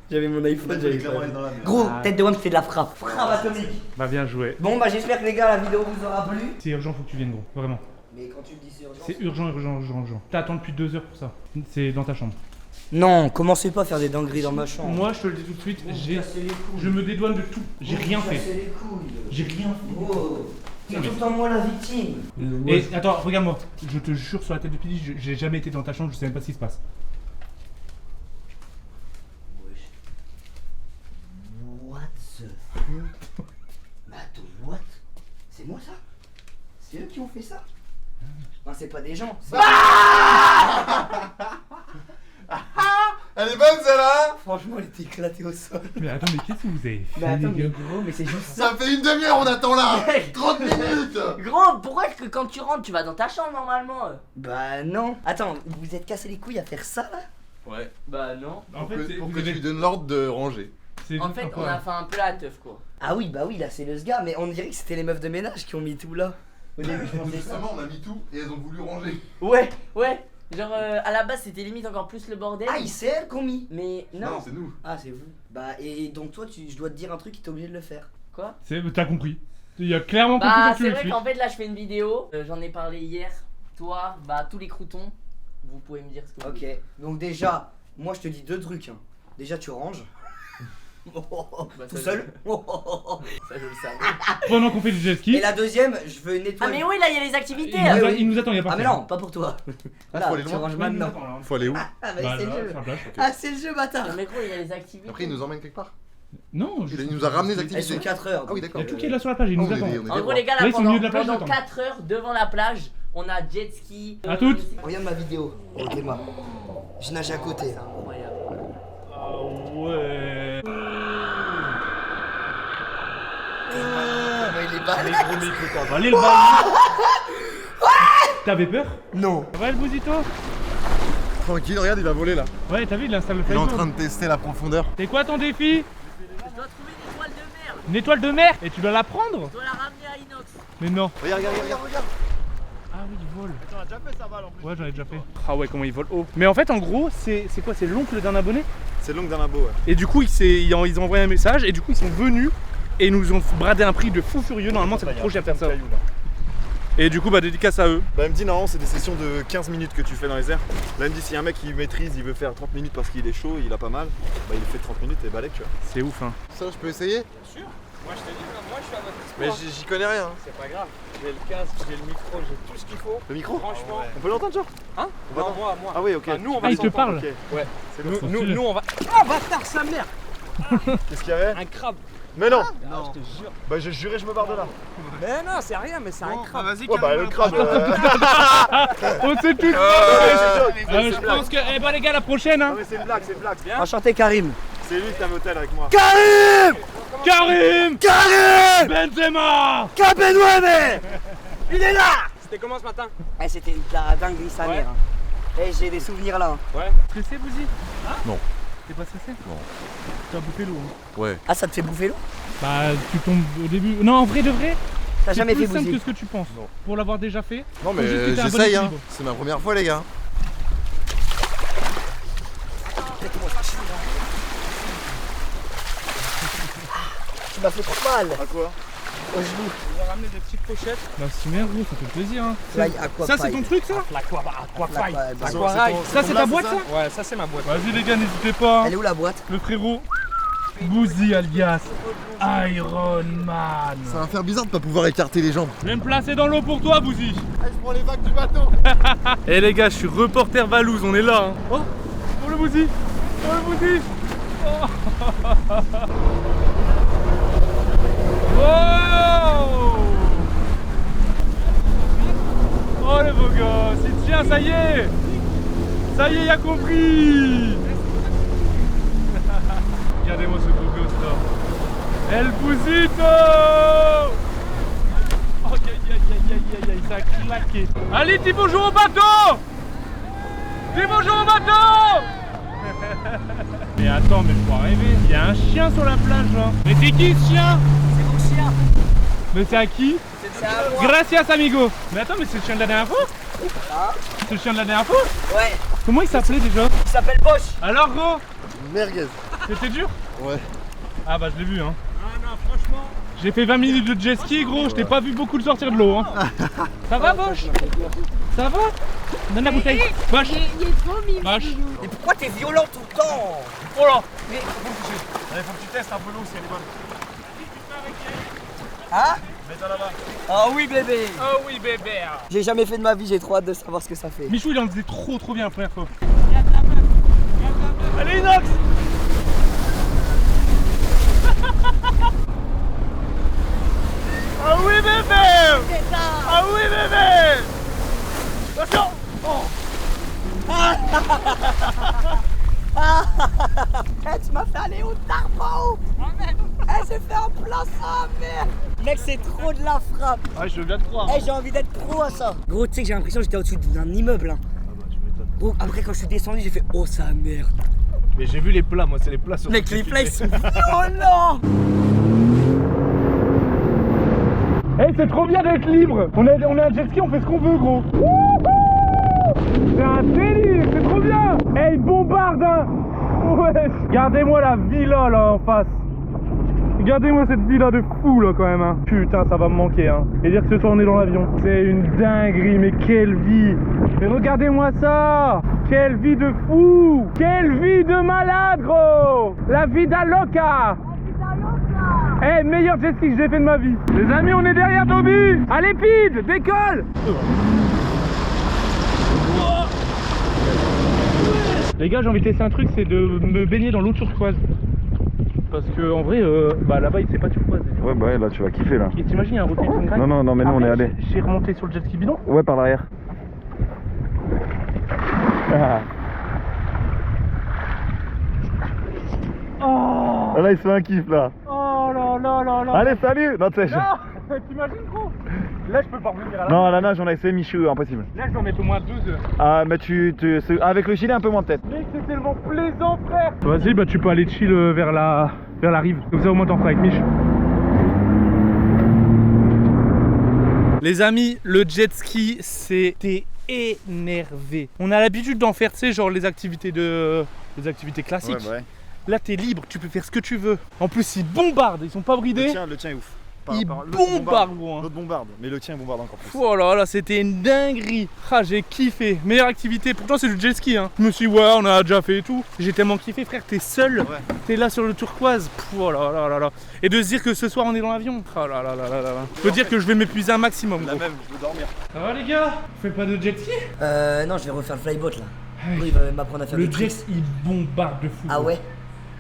Speaker 3: J'avais mon iPhone,
Speaker 5: Il est clairement allé dans la mer.
Speaker 3: Gros, tête de WAM, c'était de la frappe. Frappe atomique.
Speaker 1: Bah bien joué.
Speaker 3: Bon bah j'espère que les gars la vidéo vous aura plu.
Speaker 1: C'est urgent, faut que tu viennes gros. Vraiment.
Speaker 3: Mais quand tu me dis c'est urgent.
Speaker 1: C'est urgent, urgent, urgent, urgent. T'attends depuis 2 heures pour ça. C'est dans ta chambre.
Speaker 3: Non, commencez pas à faire des dingueries dans ma chambre.
Speaker 1: Moi, je te le dis tout de suite,
Speaker 3: Vous cassez les couilles.
Speaker 1: je me dédouane de tout. J'ai rien
Speaker 3: Vous
Speaker 1: fait.
Speaker 3: cassez les couilles.
Speaker 1: J'ai rien fait.
Speaker 3: Oh, c'est tout le temps moi la victime.
Speaker 1: Et attends, regarde-moi. Je te jure sur la tête de Pili, j'ai jamais été dans ta chambre, je sais même pas ce qui se passe.
Speaker 3: What the fuck? Mais attends, what? C'est moi ça? C'est eux qui ont fait ça? Non, c'est pas des gens. c'est-
Speaker 4: Elle est bonne celle-là.
Speaker 3: Franchement, elle était éclatée au sol.
Speaker 1: Mais attends, mais qu'est-ce que vous avez fait
Speaker 3: Mais attends,
Speaker 1: les
Speaker 3: mais
Speaker 1: gars?
Speaker 3: gros, mais c'est juste ça.
Speaker 4: Ça fait une demi-heure on attend là. 30 minutes.
Speaker 3: Gros, pourquoi est-ce que quand tu rentres, tu vas dans ta chambre normalement? Bah non. Attends, vous vous êtes cassé les couilles à faire ça là?
Speaker 4: Ouais.
Speaker 3: Bah non.
Speaker 1: En fait,
Speaker 4: Pour
Speaker 1: vous
Speaker 4: que tu
Speaker 1: avez-
Speaker 4: lui donnes l'ordre de ranger.
Speaker 1: c'est
Speaker 3: En
Speaker 1: juste
Speaker 3: fait, on
Speaker 1: incroyable.
Speaker 3: a fait un peu la teuf quoi. Ah oui, bah oui, là c'est le sga, mais on dirait que c'était les meufs de ménage qui ont mis tout là. Au début, je pensais ça.
Speaker 4: Justement on a mis tout et elles ont voulu ranger.
Speaker 3: Ouais, ouais. Genre à la base, c'était limite encore plus le bordel. Ah, c'est elles qui ont mis. Mais non.
Speaker 4: Non c'est nous.
Speaker 3: Ah, c'est vous. Bah, et donc toi, je dois te dire un truc, t'es obligé de le faire. Quoi?
Speaker 1: T'as compris. Il a clairement compris
Speaker 3: Bah,
Speaker 1: quand tu
Speaker 3: c'est
Speaker 1: le
Speaker 3: vrai
Speaker 1: suis.
Speaker 3: qu'en fait, là, je fais une vidéo. J'en ai parlé hier. Toi, bah, tous les croutons. Vous pouvez me dire ce que vous voulez.
Speaker 7: Ok, donc déjà, moi je te dis 2 trucs. Hein. Déjà, tu ranges.
Speaker 3: Bah,
Speaker 7: Tout
Speaker 3: ça,
Speaker 7: seul.
Speaker 3: Ça, je le savais.
Speaker 1: Pendant qu'on fait du jet ski.
Speaker 7: Et la deuxième, je veux
Speaker 3: Ah,
Speaker 7: nettoyer.
Speaker 3: mais oui, là, il y a les activités.
Speaker 1: Il nous attend, il y a pas
Speaker 7: Ah, mais non, pas pour toi. Là,
Speaker 4: faut aller
Speaker 7: tu
Speaker 4: loin.
Speaker 7: ranges maintenant.
Speaker 4: Faut aller où?
Speaker 7: Ah, bah,
Speaker 1: Bah,
Speaker 7: c'est
Speaker 1: là,
Speaker 7: le jeu.
Speaker 1: sur la plage.
Speaker 7: Ah, c'est le jeu, bâtard.
Speaker 3: Mais gros, il y a les activités.
Speaker 4: Après il nous emmène quelque part.
Speaker 1: Non,
Speaker 4: Il nous a ramené des
Speaker 7: Elles
Speaker 4: activités.
Speaker 7: sont 4 heures.
Speaker 4: Ah oui
Speaker 1: Il y
Speaker 4: d'accord.
Speaker 1: a tout qui est là sur la plage, il
Speaker 4: Oh,
Speaker 1: nous
Speaker 4: on est
Speaker 1: attend.
Speaker 4: des- on est
Speaker 3: En
Speaker 4: des
Speaker 3: gros,
Speaker 4: rois.
Speaker 3: les gars,
Speaker 1: Là,
Speaker 3: là,
Speaker 1: ils sont au milieu de la plage,
Speaker 3: pendant
Speaker 1: attends.
Speaker 3: 4 heures devant la plage, on a jet ski.
Speaker 1: À toutes.
Speaker 7: Regarde ma vidéo. Ok, moi. Je nage à côté. Là.
Speaker 3: Incroyable.
Speaker 1: Ah ouais.
Speaker 7: Comment il est
Speaker 4: balle.
Speaker 1: Les gros micros, t'as avalé le ballon. T'avais peur?
Speaker 7: Non.
Speaker 1: Ça va le bousito?
Speaker 4: Tranquille, regarde, il a volé là.
Speaker 1: Ouais, t'as vu, il installe le
Speaker 4: Il est en
Speaker 1: Facebook.
Speaker 4: train de tester la profondeur.
Speaker 1: C'est quoi ton défi?
Speaker 8: Je dois trouver une étoile de mer.
Speaker 1: Une étoile de mer? Et tu dois la prendre?
Speaker 8: Je dois la ramener à Inox.
Speaker 1: Mais non.
Speaker 4: Regarde.
Speaker 1: Ah oui, il vole.
Speaker 5: Attends, on a déjà fait ça, balle en plus.
Speaker 1: Ouais, j'en ai déjà fait. Ah ouais, comment il vole haut. Mais en fait, en gros, c'est quoi? C'est l'oncle d'un abonné?
Speaker 4: C'est l'oncle d'un abo, ouais.
Speaker 1: Et du coup, ils ont envoyé un message et du coup, ils sont venus et ils nous ont bradé un prix de fou furieux. Normalement, ça coûte trop cher de faire ça. Et du coup, bah, dédicace à eux.
Speaker 4: Bah, elle me dit, non, c'est des sessions de 15 minutes que tu fais dans les airs. Là, elle me dit, si un mec qui maîtrise, il veut faire 30 minutes parce qu'il est chaud, il a pas mal, bah, il fait 30 minutes et balèque, tu vois.
Speaker 1: C'est ouf, hein.
Speaker 4: Ça, je peux essayer?
Speaker 9: Moi je te dis, moi je suis à votre
Speaker 4: Mais
Speaker 9: disposition.
Speaker 4: j'y connais rien.
Speaker 9: C'est pas grave. J'ai le casque, j'ai le micro, j'ai tout ce qu'il faut.
Speaker 4: Le micro?
Speaker 9: Franchement.
Speaker 4: On peut l'entendre, genre?
Speaker 9: Hein?
Speaker 4: va
Speaker 9: Non,
Speaker 4: dans-
Speaker 9: moi.
Speaker 4: Ah oui, ok.
Speaker 9: Enfin, nous on va
Speaker 1: Ah, il te
Speaker 9: s'entendre.
Speaker 1: parle.
Speaker 4: Ok.
Speaker 9: Ouais.
Speaker 4: C'est
Speaker 9: Nous,
Speaker 4: bon.
Speaker 9: nous on va. Ah, bâtard sa mère.
Speaker 4: Qu'est-ce qu'il y avait?
Speaker 9: Un crabe.
Speaker 4: Mais non!
Speaker 9: Non, je te jure.
Speaker 4: Bah, j'ai juré, je me barre de là.
Speaker 9: Mais non, c'est rien, mais c'est un crabe.
Speaker 5: Vas-y,
Speaker 4: Ouais, bah, le crabe.
Speaker 1: On sait tout. Je pense que. Eh bah, les gars, la prochaine, hein.
Speaker 4: Non, mais c'est une blague, c'est une blague.
Speaker 7: Enchanté Karim.
Speaker 4: C'est lui qui t'a mis hôtel avec moi.
Speaker 7: Karim
Speaker 1: Karim Benzema
Speaker 7: Kabenoueme Il est là.
Speaker 9: C'était comment ce matin?
Speaker 7: Eh, c'était de la dinguerie sa mère. Hein. Eh, j'ai des souvenirs là. Hein.
Speaker 1: Stressé, Bouzy?
Speaker 4: Non.
Speaker 1: T'es pas stressé?
Speaker 4: Non.
Speaker 1: Tu as bouffé l'eau. Hein.
Speaker 4: Ouais.
Speaker 7: Ah, ça te fait bouffer l'eau?
Speaker 1: Bah, tu tombes au début. Non, en vrai de vrai.
Speaker 7: T'as
Speaker 1: C'est
Speaker 7: jamais
Speaker 1: plus
Speaker 7: fait
Speaker 1: simple que
Speaker 7: bouffer?
Speaker 1: ce que tu penses.
Speaker 4: Non.
Speaker 1: Pour l'avoir déjà fait.
Speaker 4: Non,
Speaker 1: Faut juste que
Speaker 4: mais
Speaker 1: t'aies un bon
Speaker 4: j'essaye, hein.
Speaker 1: équilibre.
Speaker 4: C'est ma première fois, les gars.
Speaker 7: Tu m'as fait trop mal
Speaker 4: À quoi?
Speaker 7: au genou.
Speaker 9: On va ramener des petites pochettes.
Speaker 1: Bah, c'est bien, gros, ça fait plaisir. Hein.
Speaker 7: Fly aqua
Speaker 1: Ça, c'est ton
Speaker 7: pipe.
Speaker 1: truc, ça?
Speaker 9: Aquafight.
Speaker 7: Aqua-
Speaker 9: Aquarail.
Speaker 1: Ça, c'est ta boîte, ça?
Speaker 9: Ouais, ça c'est ma boîte.
Speaker 1: Vas-y, les gars, n'hésitez pas.
Speaker 7: Elle est où la boîte?
Speaker 1: Le frérot Bouzy alias Iron Man.
Speaker 4: Ça va faire bizarre de pas pouvoir écarter les jambes.
Speaker 1: Je vais me placer dans l'eau pour toi, Bouzy.
Speaker 4: Allez, je prends les vagues du bateau.
Speaker 1: Eh les gars, je suis reporter Valouz, on est là. Hein. Oh, oh le Bouzy. Oh le Bouzy. Oh. Oh. Oh le beau gosse, il tient, ça y est. Ça y est, il a compris. Regardez-moi ce beau gosse là. El Bouzito. Oh, aïe, ça a claqué. Allez, dis bonjour au bateau. Dis bonjour au bateau. Mais attends, mais je crois rêver. Il y a un chien sur la plage là. Mais c'est qui ce chien?
Speaker 7: C'est mon chien.
Speaker 1: Mais c'est à qui?
Speaker 7: C'est à moi.
Speaker 1: Gracias amigo. Mais attends, mais c'est le chien de la dernière fois?
Speaker 7: Ah,
Speaker 1: C'est le chien de la dernière fois?
Speaker 7: ouais.
Speaker 1: Comment il s'appelait déjà?
Speaker 7: Il s'appelle Bosch.
Speaker 1: Alors gros,
Speaker 4: Merguez.
Speaker 1: c'était dur?
Speaker 4: Ouais.
Speaker 1: Ah bah je l'ai vu hein.
Speaker 9: Ah non, franchement.
Speaker 1: J'ai fait 20 minutes de jet ski gros, je t'ai pas vu beaucoup de sortir de l'eau hein. Ça va Bosch? Ça va? Donne la bouteille. Bosch.
Speaker 2: Il est trop mignon.
Speaker 1: Bosch.
Speaker 7: Mais pourquoi t'es violent tout le temps?
Speaker 1: Oh là.
Speaker 7: Mais
Speaker 4: Allez, faut que tu testes un peu l'eau si elle est bonne.
Speaker 7: hein?
Speaker 4: Mets-toi là-bas.
Speaker 7: Oh oui bébé.
Speaker 1: Oh oui bébé.
Speaker 7: J'ai jamais fait de ma vie, j'ai trop hâte de savoir ce que ça fait.
Speaker 1: Michou il en faisait trop bien la première fois. Allez Inox. Ah oui bébé. Ah oui bébé. Attention.
Speaker 7: Eh, tu m'as fait aller au tarbot. Eh, j'ai fait en plein ça, merde. Mec, c'est trop de la frappe.
Speaker 1: Ah je veux bien te croire.
Speaker 7: Eh, j'ai envie d'être pro à ça. Gros, tu sais que j'ai l'impression que j'étais au-dessus d'un immeuble. Hein. Gros, après quand je suis descendu, j'ai fait oh sa merde.
Speaker 1: Mais j'ai vu les plats, moi c'est les plats sur
Speaker 7: Mec, les plats ils sont violents.
Speaker 1: Eh c'est trop bien d'être libre. On est un jet ski, on fait ce qu'on veut gros. C'est un délire, c'est trop bien. Eh il bombarde hein. Ouais. Regardez-moi la villa là en face. Regardez-moi cette villa de fou là quand même hein. Putain ça va me manquer hein. Et dire que ce soir on est dans l'avion. C'est une dinguerie, mais quelle vie. Mais regardez-moi ça. Quelle vie de fou. Quelle vie de malade gros. La vida loca. Eh, meilleur jet ski que j'ai fait de ma vie. Les amis, on est derrière Dobby. Allez, Pide, décolle. Les gars, j'ai envie de tester un truc, c'est de me baigner dans l'eau turquoise. Parce que en vrai, bah là-bas, il sait pas turquoise.
Speaker 4: Ouais, bah ouais, là, tu vas kiffer là.
Speaker 1: Et t'imagines, il y a un roquet qui me gratte.
Speaker 4: Non, mais nous, on est allé.
Speaker 1: J'ai remonté sur le jet ski bidon.
Speaker 4: Ouais, par l'arrière.
Speaker 1: Oh,
Speaker 4: Là, il se fait un kiff là.
Speaker 1: oh là là là là.
Speaker 4: Allez, salut. Non, tu sais,
Speaker 1: Non.
Speaker 9: T'imagines gros? Là je peux pas revenir à la
Speaker 4: Non, à la nage, on a essayé Michou, impossible.
Speaker 9: Là je dois mettre au moins 12 heures.
Speaker 4: Ah, mais avec le gilet, un peu moins de tête.
Speaker 9: Mec, c'est tellement plaisant, frère. Vas-y, bah tu peux aller chill vers la rive. Comme ça au moins t'en feras avec Mich. Les amis, le jet ski, c'était énervé. On a l'habitude d'en faire, tu sais, genre les activités classiques.
Speaker 4: Ouais.
Speaker 9: Là, t'es libre, tu peux faire ce que tu veux. En plus, ils bombardent, ils sont pas bridés.
Speaker 4: Le tien est ouf.
Speaker 9: Ils
Speaker 4: l'autre
Speaker 9: bombardent, gros. Hein.
Speaker 4: L'autre bombarde, mais le tien bombarde encore plus.
Speaker 9: Oh là là, c'était une dinguerie. Ah, j'ai kiffé. Meilleure activité, pourtant c'est du jet ski. Hein. Je me suis dit, ouais, on a déjà fait et tout. J'ai tellement kiffé, frère. T'es seul, t'es là sur le turquoise. Oh là là là là. Et de se dire que ce soir on est dans l'avion. Oh là là là là là. Je peux dire que je vais m'épuiser un maximum.
Speaker 4: La
Speaker 9: Gros.
Speaker 4: même, je veux dormir.
Speaker 9: Ça va, les gars? Vous faites pas de jet ski?
Speaker 3: Non, je vais refaire le flyboat là. Il va m'apprendre à faire
Speaker 9: Le
Speaker 3: des
Speaker 9: jet,
Speaker 3: tricks.
Speaker 9: il bombarde de fou.
Speaker 3: Ah
Speaker 9: gros.
Speaker 3: ouais?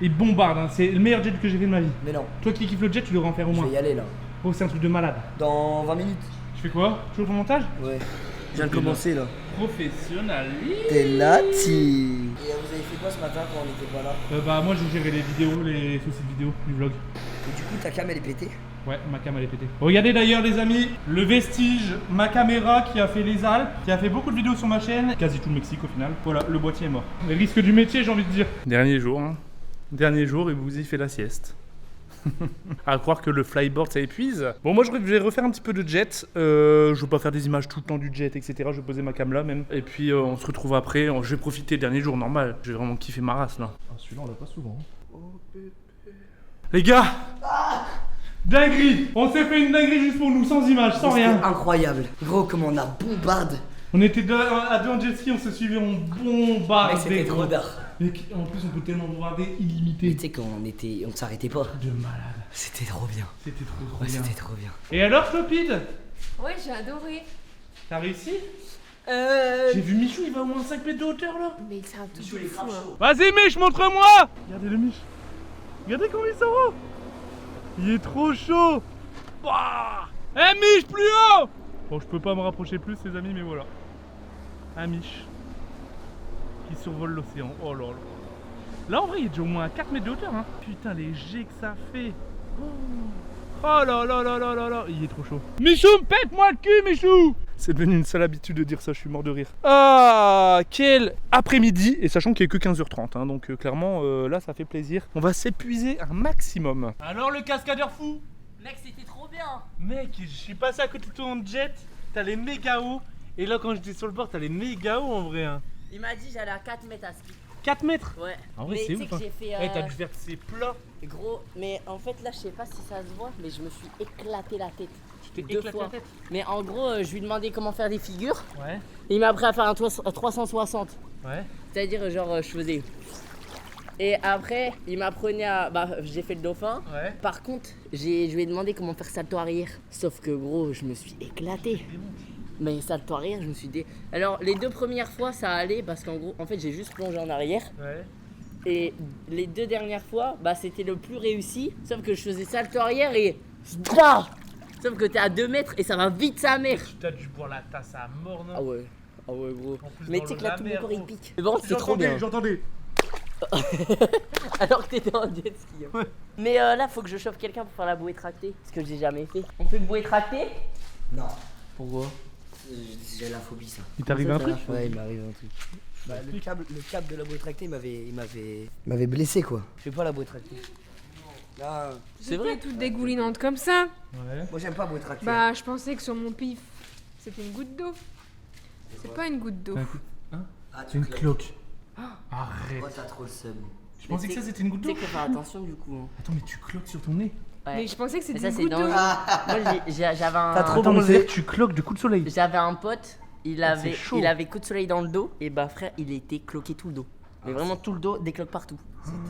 Speaker 9: Il bombarde, hein. C'est le meilleur jet que j'ai fait de ma vie.
Speaker 3: Mais non,
Speaker 9: Toi qui kiffes le jet, tu devrais en faire au
Speaker 3: je
Speaker 9: moins.
Speaker 3: vais y aller là.
Speaker 9: Oh, c'est un truc de malade.
Speaker 3: Dans 20 minutes.
Speaker 9: Tu fais quoi? Toujours ton montage?
Speaker 3: Ouais. Je viens de commencer là.
Speaker 9: Professionnaliste.
Speaker 3: T'es là, Et vous avez fait quoi ce matin quand on n'était pas là?
Speaker 9: Bah moi j'ai géré les vidéos, les soucis de vidéo du vlog.
Speaker 3: Et du coup, ta cam elle est pétée?
Speaker 9: Ouais, ma cam elle est pétée. Regardez d'ailleurs les amis, le vestige, ma caméra qui a fait les Alpes, qui a fait beaucoup de vidéos sur ma chaîne, quasi tout le Mexique au final. Voilà, le boîtier est mort. Les risques du métier, j'ai envie de dire. Dernier jour, hein. Dernier jour et vous y fait la sieste. À croire que le flyboard ça épuise. Bon, moi je vais refaire un petit peu de jet. Je veux pas faire des images tout le temps du jet, etc. Je vais poser ma cam là même. Et puis on se retrouve après. Je vais profiter dernier jour normal. Je vais vraiment kiffer ma race là. Ah, celui-là on l'a pas souvent. Oh, bébé. Les gars, dinguerie. On s'est fait une dinguerie juste pour nous, sans images, sans rien.
Speaker 3: C'était incroyable. Gros, comment on a bombardé.
Speaker 9: On était à deux en jet ski, on se suivait, on bombardait.
Speaker 3: Mec, c'était trop d'art.
Speaker 9: Mais en plus on peut tellement bombarder
Speaker 3: Mais
Speaker 9: illimité.
Speaker 3: tu sais, quand on s'arrêtait pas.
Speaker 9: De malade.
Speaker 3: C'était trop bien.
Speaker 9: C'était trop
Speaker 3: Ouais,
Speaker 9: bien.
Speaker 3: c'était trop bien.
Speaker 9: Et alors Clopide,
Speaker 2: Ouais, j'ai adoré.
Speaker 9: t'as réussi? J'ai vu Michou, il va au moins 5 mètres de hauteur là.
Speaker 2: Mais c'est un truc de fou. Hein.
Speaker 9: Vas-y Mich, montre-moi. Regardez le Mich. Regardez comment il s'en va. Il est trop chaud. Eh Mich, plus haut. Bon, je peux pas me rapprocher plus les amis, mais voilà. Un Mich qui survole l'océan. Oh là là. Là en vrai il est déjà au moins à 4 mètres de hauteur hein. Putain les jets que ça fait. Oh là là là là là là. Il est trop chaud. Michou, pète-moi le cul Michou. C'est devenu une sale habitude de dire ça, je suis mort de rire. Ah, quel après-midi. Et sachant qu'il est que 15h30 hein, donc clairement là ça fait plaisir. On va s'épuiser un maximum. Alors le cascadeur fou.
Speaker 8: Mec, c'était trop bien.
Speaker 9: Mec, je suis passé à côté de ton jet. T'as les méga hauts. Et là quand j'étais sur le bord t'as les méga hauts en vrai hein.
Speaker 8: Il m'a dit j'allais à 4 mètres à ski.
Speaker 9: 4 mètres.
Speaker 8: Ouais.
Speaker 9: En vrai
Speaker 8: Mais
Speaker 9: c'est
Speaker 8: tu sais
Speaker 9: ouf
Speaker 8: que
Speaker 9: hein.
Speaker 8: j'ai fait,
Speaker 9: Eh, t'as dû faire ces plats.
Speaker 8: Gros, mais en fait là je sais pas si ça se voit, mais je me suis éclaté la tête.
Speaker 9: Tu t'es
Speaker 8: Deux
Speaker 9: éclaté
Speaker 8: fois.
Speaker 9: la tête.
Speaker 8: Mais en gros, je lui demandais comment faire des figures.
Speaker 9: Ouais.
Speaker 8: Et il m'a appris à faire un 360.
Speaker 9: Ouais.
Speaker 8: C'est-à-dire genre je faisais. Et après, il m'apprenait à. Bah, j'ai fait le dauphin.
Speaker 9: Ouais.
Speaker 8: Par contre, je lui ai demandé comment faire salto arrière. Sauf que gros, je me suis éclaté. Mais salto arrière, je me suis dit. Alors, les 2 premières fois, ça allait parce qu'en gros, en fait, j'ai juste plongé en arrière.
Speaker 9: Ouais.
Speaker 8: Et les 2 dernières fois, bah, c'était le plus réussi. Sauf que je faisais salto arrière et. Bah sauf que t'es à 2 mètres et ça va vite sa mère.
Speaker 9: T'as dû boire la tasse à mort non?
Speaker 8: Ah ouais. Ah ouais, gros.
Speaker 9: En plus,
Speaker 8: Mais
Speaker 9: dans
Speaker 8: tu sais que
Speaker 9: la
Speaker 8: là, tout mon
Speaker 9: mer,
Speaker 8: corps il
Speaker 9: gros.
Speaker 8: pique. Mais bon, c'est trop bien.
Speaker 9: J'entendais.
Speaker 8: Alors que t'étais en jet ski. Hein. Mais là, faut que je chauffe quelqu'un pour faire la bouée tractée. Ce que j'ai jamais fait. On fait une bouée tractée?
Speaker 3: Non,
Speaker 8: Pourquoi?
Speaker 3: j'ai la phobie ça.
Speaker 9: Il t'arrive un truc?
Speaker 3: Ouais, il m'arrive un truc. Bah, le câble de la bouée tractée il m'avait blessé quoi. Je fais pas la bouée tractée. Non,
Speaker 8: C'est vrai?
Speaker 2: Toute dégoulinante comme ça.
Speaker 9: Ouais.
Speaker 3: moi j'aime pas bouée tractée.
Speaker 2: Bah, je pensais que sur mon pif, c'était une goutte d'eau. C'est pas une goutte d'eau.
Speaker 3: Ah,
Speaker 9: C'est une cloque. Arrête.
Speaker 3: Oh, t'as trop le seum.
Speaker 9: Je pensais que ça c'était une goutte
Speaker 8: Tu
Speaker 9: d'eau.
Speaker 8: sais qu'il faut faire attention du coup. Hein.
Speaker 9: Attends mais tu cloques sur ton nez.
Speaker 8: Ouais.
Speaker 2: Mais je pensais que
Speaker 8: Mais
Speaker 2: c'était
Speaker 8: ça,
Speaker 2: une
Speaker 8: c'est
Speaker 2: goutte d'eau.
Speaker 8: dangereux. Moi, j'avais
Speaker 3: T'as trop
Speaker 9: Attends mais
Speaker 3: bronzé.
Speaker 9: c'est-à-dire que tu cloques du coup de soleil.
Speaker 8: J'avais un pote, il avait
Speaker 9: chaud.
Speaker 8: coup de soleil dans le dos. Et bah, frère, il était cloqué tout le dos. Mais vraiment tout le dos, des cloques partout.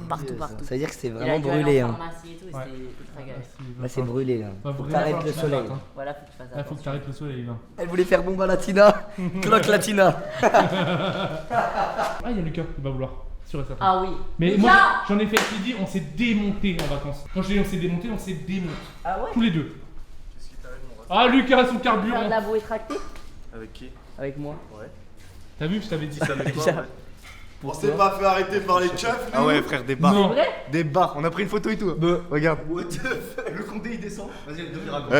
Speaker 8: Partout, partout.
Speaker 3: Ça veut dire que c'était
Speaker 8: Il a
Speaker 3: vraiment
Speaker 8: dû aller
Speaker 3: brûlé
Speaker 8: en
Speaker 3: hein.
Speaker 8: pharmacie et tout, et
Speaker 9: Ouais.
Speaker 8: c'était ultra galère.
Speaker 3: Là c'est brûlé là.
Speaker 9: Va
Speaker 3: Faut que
Speaker 9: vraiment
Speaker 3: t'arrêtes
Speaker 9: falloir
Speaker 3: le
Speaker 9: que tu
Speaker 3: soleil.
Speaker 9: t'arrêtes, hein.
Speaker 8: Voilà, faut que tu fasses
Speaker 9: Là faut que
Speaker 8: attention.
Speaker 9: t'arrêtes le soleil là.
Speaker 3: Elle voulait faire bomba latina. Cloque latina.
Speaker 9: Ah il y a Lucas, il va vouloir. Sûr et certain.
Speaker 8: Ah oui.
Speaker 9: Mais
Speaker 8: Lucas
Speaker 9: moi j'en ai fait avec Lydie, on s'est démonté en vacances. Quand je dis on s'est démonté, on s'est démonté.
Speaker 8: Ah ouais.
Speaker 9: Tous les deux. Ah Lucas son
Speaker 8: Faire de
Speaker 9: carburant.
Speaker 8: la bouée tractée
Speaker 4: Avec qui?
Speaker 8: avec moi.
Speaker 9: T'as vu je t'avais dit ça.
Speaker 4: On s'est pas fait arrêter par les chefs.
Speaker 5: Ah ouais, frère, des barres.
Speaker 9: Non.
Speaker 8: C'est vrai?
Speaker 5: Des barres. On a pris une photo et tout. Regarde.
Speaker 3: What the fuck.
Speaker 5: Le condé il descend. Vas-y, deux raconte.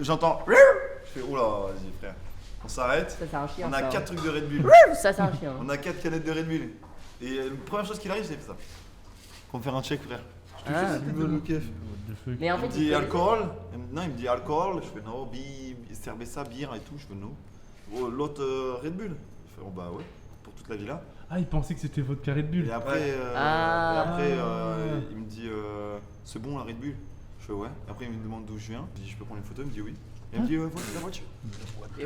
Speaker 4: J'entends. Je fais oula, vas-y frère. On s'arrête.
Speaker 8: Ça, c'est un chien.
Speaker 4: On a
Speaker 8: ça.
Speaker 4: 4 trucs de Red Bull.
Speaker 8: Ça, c'est un chien.
Speaker 4: On a 4 canettes de Red Bull. Et la première chose qu'il arrive, c'est ça. Faut me faire un check, frère.
Speaker 8: Ah.
Speaker 4: Le kiff.
Speaker 8: Mais en
Speaker 4: Il
Speaker 8: fait,
Speaker 4: me dit alcool. Non, il me dit alcool. Je fais non, cerveza, bière et tout. Je fais non. Oh, l'autre Red Bull. Je fais oh bah ouais, pour toute la villa.
Speaker 9: Ah, il pensait que c'était votre carré de bulle.
Speaker 4: Et après, il me dit c'est bon la Red Bull. Je fais ouais. Après, il me demande d'où je viens. Je dis je peux prendre une photo. Il me dit oui. Et il me dit voilà la voiture.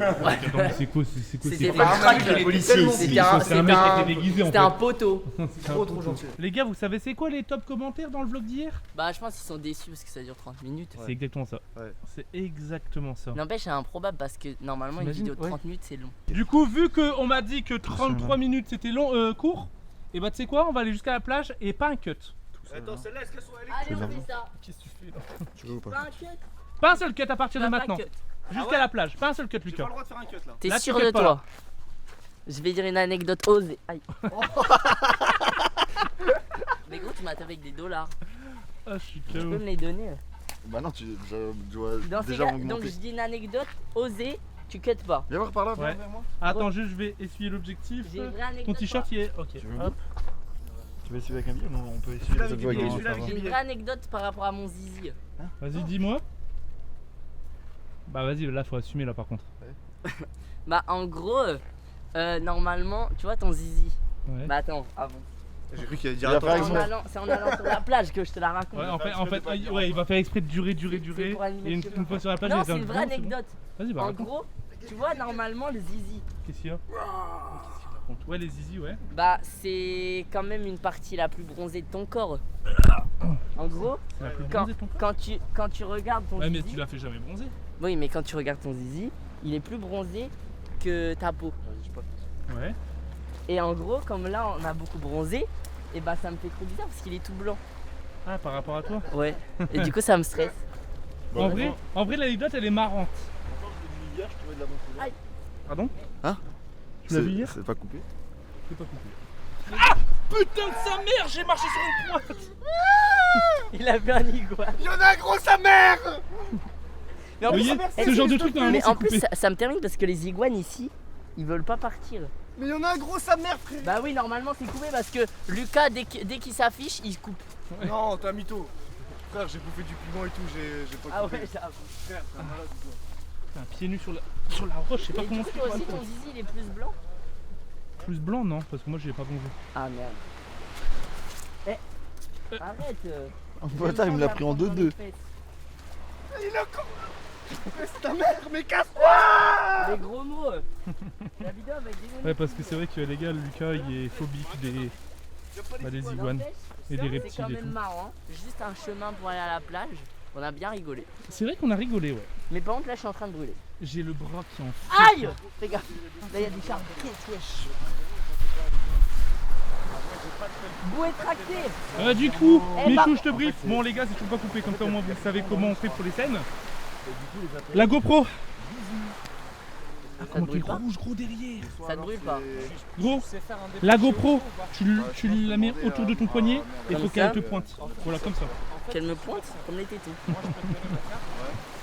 Speaker 9: Attends, mais c'est quoi
Speaker 8: c'était
Speaker 9: quoi
Speaker 8: pas le crack,
Speaker 5: les policiers ici.
Speaker 9: C'est un mec qui était déguisé en
Speaker 8: C'était
Speaker 9: fait.
Speaker 8: un poteau.
Speaker 5: Trop gentil.
Speaker 9: Les gars, vous savez c'est quoi les top commentaires dans le vlog d'hier?
Speaker 8: Bah, je pense qu'ils sont déçus parce que ça dure 30 minutes.
Speaker 9: C'est exactement ça.
Speaker 5: Ouais.
Speaker 9: C'est exactement ça.
Speaker 8: N'empêche, c'est improbable parce que normalement, une
Speaker 9: T'imagines,
Speaker 8: vidéo de 30 minutes, c'est long.
Speaker 9: Du coup, vu qu'on m'a dit que 33 minutes c'était long, court, et bah tu sais quoi, on va aller jusqu'à la plage et pas un cut.
Speaker 5: Attends, celle-là, est-ce qu'elle soit
Speaker 8: Allez, on fait ça.
Speaker 9: Qu'est-ce que tu fais là?
Speaker 5: Tu veux ou pas?
Speaker 8: Pas un cut.
Speaker 9: Pas un seul cut à partir de
Speaker 8: Pas un
Speaker 9: maintenant.
Speaker 8: cut.
Speaker 9: Jusqu'à la plage, pas un seul cut,
Speaker 5: J'ai pas
Speaker 9: Lucas.
Speaker 5: le droit de faire un cut là.
Speaker 8: T'es
Speaker 9: Là, tu
Speaker 8: sûr
Speaker 9: cut
Speaker 8: de
Speaker 9: pas,
Speaker 8: toi? Je vais dire une anecdote osée. Aïe. Mais gros, tu m'as tapé avec des dollars.
Speaker 9: Ah, je suis
Speaker 8: Tu peux
Speaker 9: KO.
Speaker 8: me les donner?
Speaker 4: Bah non, tu dois
Speaker 8: Dans ces
Speaker 4: déjà
Speaker 8: cas, donc
Speaker 4: m'augmenter.
Speaker 8: je dis une anecdote osée, tu cut pas.
Speaker 4: Viens voir par là,
Speaker 9: Ouais.
Speaker 4: viens vers moi.
Speaker 9: Attends, juste je vais essuyer l'objectif.
Speaker 8: J'ai une vraie anecdote.
Speaker 9: Ton t-shirt il est. Ok.
Speaker 4: Tu veux
Speaker 9: Hop.
Speaker 4: Tu veux essuyer avec un billet? Non, on peut essuyer
Speaker 5: Celui-là
Speaker 4: les
Speaker 5: avec
Speaker 4: autres
Speaker 5: billet,
Speaker 4: avec
Speaker 5: celui-là
Speaker 4: un
Speaker 5: avec
Speaker 8: J'ai
Speaker 5: billet.
Speaker 8: une vraie anecdote par rapport à mon zizi.
Speaker 9: Vas-y, dis-moi. Bah vas-y, là faut assumer là par contre.
Speaker 8: Bah en gros, normalement, tu vois ton zizi.
Speaker 9: Ouais.
Speaker 8: Bah attends, avant.
Speaker 5: J'ai cru qu'il allait
Speaker 4: Il
Speaker 5: dire
Speaker 4: va
Speaker 5: attends.
Speaker 4: faire
Speaker 8: C'est en allant sur la plage que je te la raconte.
Speaker 9: Ouais, en fait, ouais, il va faire exprès de durer.
Speaker 8: C'est pour animer
Speaker 9: Et
Speaker 8: le chemin.
Speaker 9: une fois sur la plage,
Speaker 8: Non,
Speaker 9: il va
Speaker 8: c'est
Speaker 9: dire,
Speaker 8: une vraie
Speaker 9: bon, c'est bon.
Speaker 8: anecdote.
Speaker 9: Vas-y, bah
Speaker 8: En
Speaker 9: raconte.
Speaker 8: gros, tu vois normalement le zizi.
Speaker 9: Qu'est-ce qu'il y a Qu'est-ce qu'il raconte Ouais, les zizi, ouais.
Speaker 8: Bah c'est quand même une partie la plus bronzée de ton corps. En gros,
Speaker 9: C'est la plus
Speaker 8: quand,
Speaker 9: bronzée de ton corps.
Speaker 8: quand tu regardes ton
Speaker 9: Ouais, mais
Speaker 8: zizi.
Speaker 9: tu l'as fait jamais bronzer.
Speaker 8: Oui, mais quand tu regardes ton zizi, il est plus bronzé que ta peau.
Speaker 9: Ouais.
Speaker 8: Et en gros, comme là on a beaucoup bronzé, et bah ça me fait trop bizarre parce qu'il est tout blanc.
Speaker 9: Ah, par rapport à toi.
Speaker 8: Ouais. Et du coup ça me stresse.
Speaker 9: En vrai, l'anecdote elle est marrante. Pardon
Speaker 4: Hein?
Speaker 9: Tu l'as vu hier?
Speaker 4: C'est pas coupé.
Speaker 9: Je l'ai pas coupé. Ah putain de sa mère, j'ai marché sur une pointe.
Speaker 8: Il a vu un iguane.
Speaker 5: Il y en a un gros sa mère.
Speaker 8: Mais en
Speaker 9: Vous
Speaker 8: plus,
Speaker 9: voyez,
Speaker 8: est-ce
Speaker 9: ce
Speaker 8: que
Speaker 9: genre
Speaker 8: je
Speaker 9: de
Speaker 8: peux-
Speaker 9: truc normalement
Speaker 8: mais
Speaker 9: c'est
Speaker 8: en plus
Speaker 9: coupé.
Speaker 8: ça me termine parce que les iguanes ici, ils veulent pas partir.
Speaker 5: Mais il y en a un gros sa mère, frère.
Speaker 8: Bah oui, normalement c'est coupé parce que Lucas dès qu'il s'affiche, il se coupe.
Speaker 5: Non, t'as mytho. Frère, j'ai bouffé du piment et tout, j'ai pas
Speaker 8: Ah
Speaker 5: coupé.
Speaker 8: ouais, j'avoue.
Speaker 5: Frère, t'es un malade ou quoi?
Speaker 9: Putain, pieds nus sur la roche, je sais pas
Speaker 8: Et
Speaker 9: comment
Speaker 8: du coup,
Speaker 9: c'est.
Speaker 8: toi aussi ton zizi il est plus blanc.
Speaker 9: Plus blanc, non, parce que moi je l'ai pas bronzé.
Speaker 8: Ah merde. Arrête.
Speaker 4: Bâtard, il me l'a pris en 2-2.
Speaker 5: Il est encore. Mais c'est ta mère, mais casse-toi.
Speaker 8: Les gros mots. La vidéo avec des
Speaker 9: Ouais, parce que c'est vrai que les gars, Lucas il est phobique des iguanes et des
Speaker 8: C'est
Speaker 9: reptiles
Speaker 8: quand
Speaker 9: et
Speaker 8: même
Speaker 9: tout.
Speaker 8: marrant, juste un chemin pour aller à la plage, on a bien rigolé.
Speaker 9: C'est vrai qu'on a rigolé, ouais.
Speaker 8: Mais par contre là je suis en train de brûler.
Speaker 9: J'ai le bras qui en
Speaker 8: Aïe. Fais gaffe, là il y a des charbons. Bouée tractée.
Speaker 9: Du coup,
Speaker 8: Eh
Speaker 9: Michou,
Speaker 8: bah-
Speaker 9: je te brief. Bon, les gars, c'est toujours pas coupé, comme ça au moins vous savez comment on fait pour les scènes. La GoPro.
Speaker 8: Ça te
Speaker 9: Comment tu
Speaker 8: brûle pas?
Speaker 9: rouge gros derrière.
Speaker 8: Ça te brûle pas?
Speaker 9: Gros, la GoPro, tu la mets autour de ton poignet et il
Speaker 8: Comme
Speaker 9: faut qu'elle
Speaker 8: ça.
Speaker 9: te pointe. Voilà, comme ça.
Speaker 8: Qu'elle me pointe comme les tétons.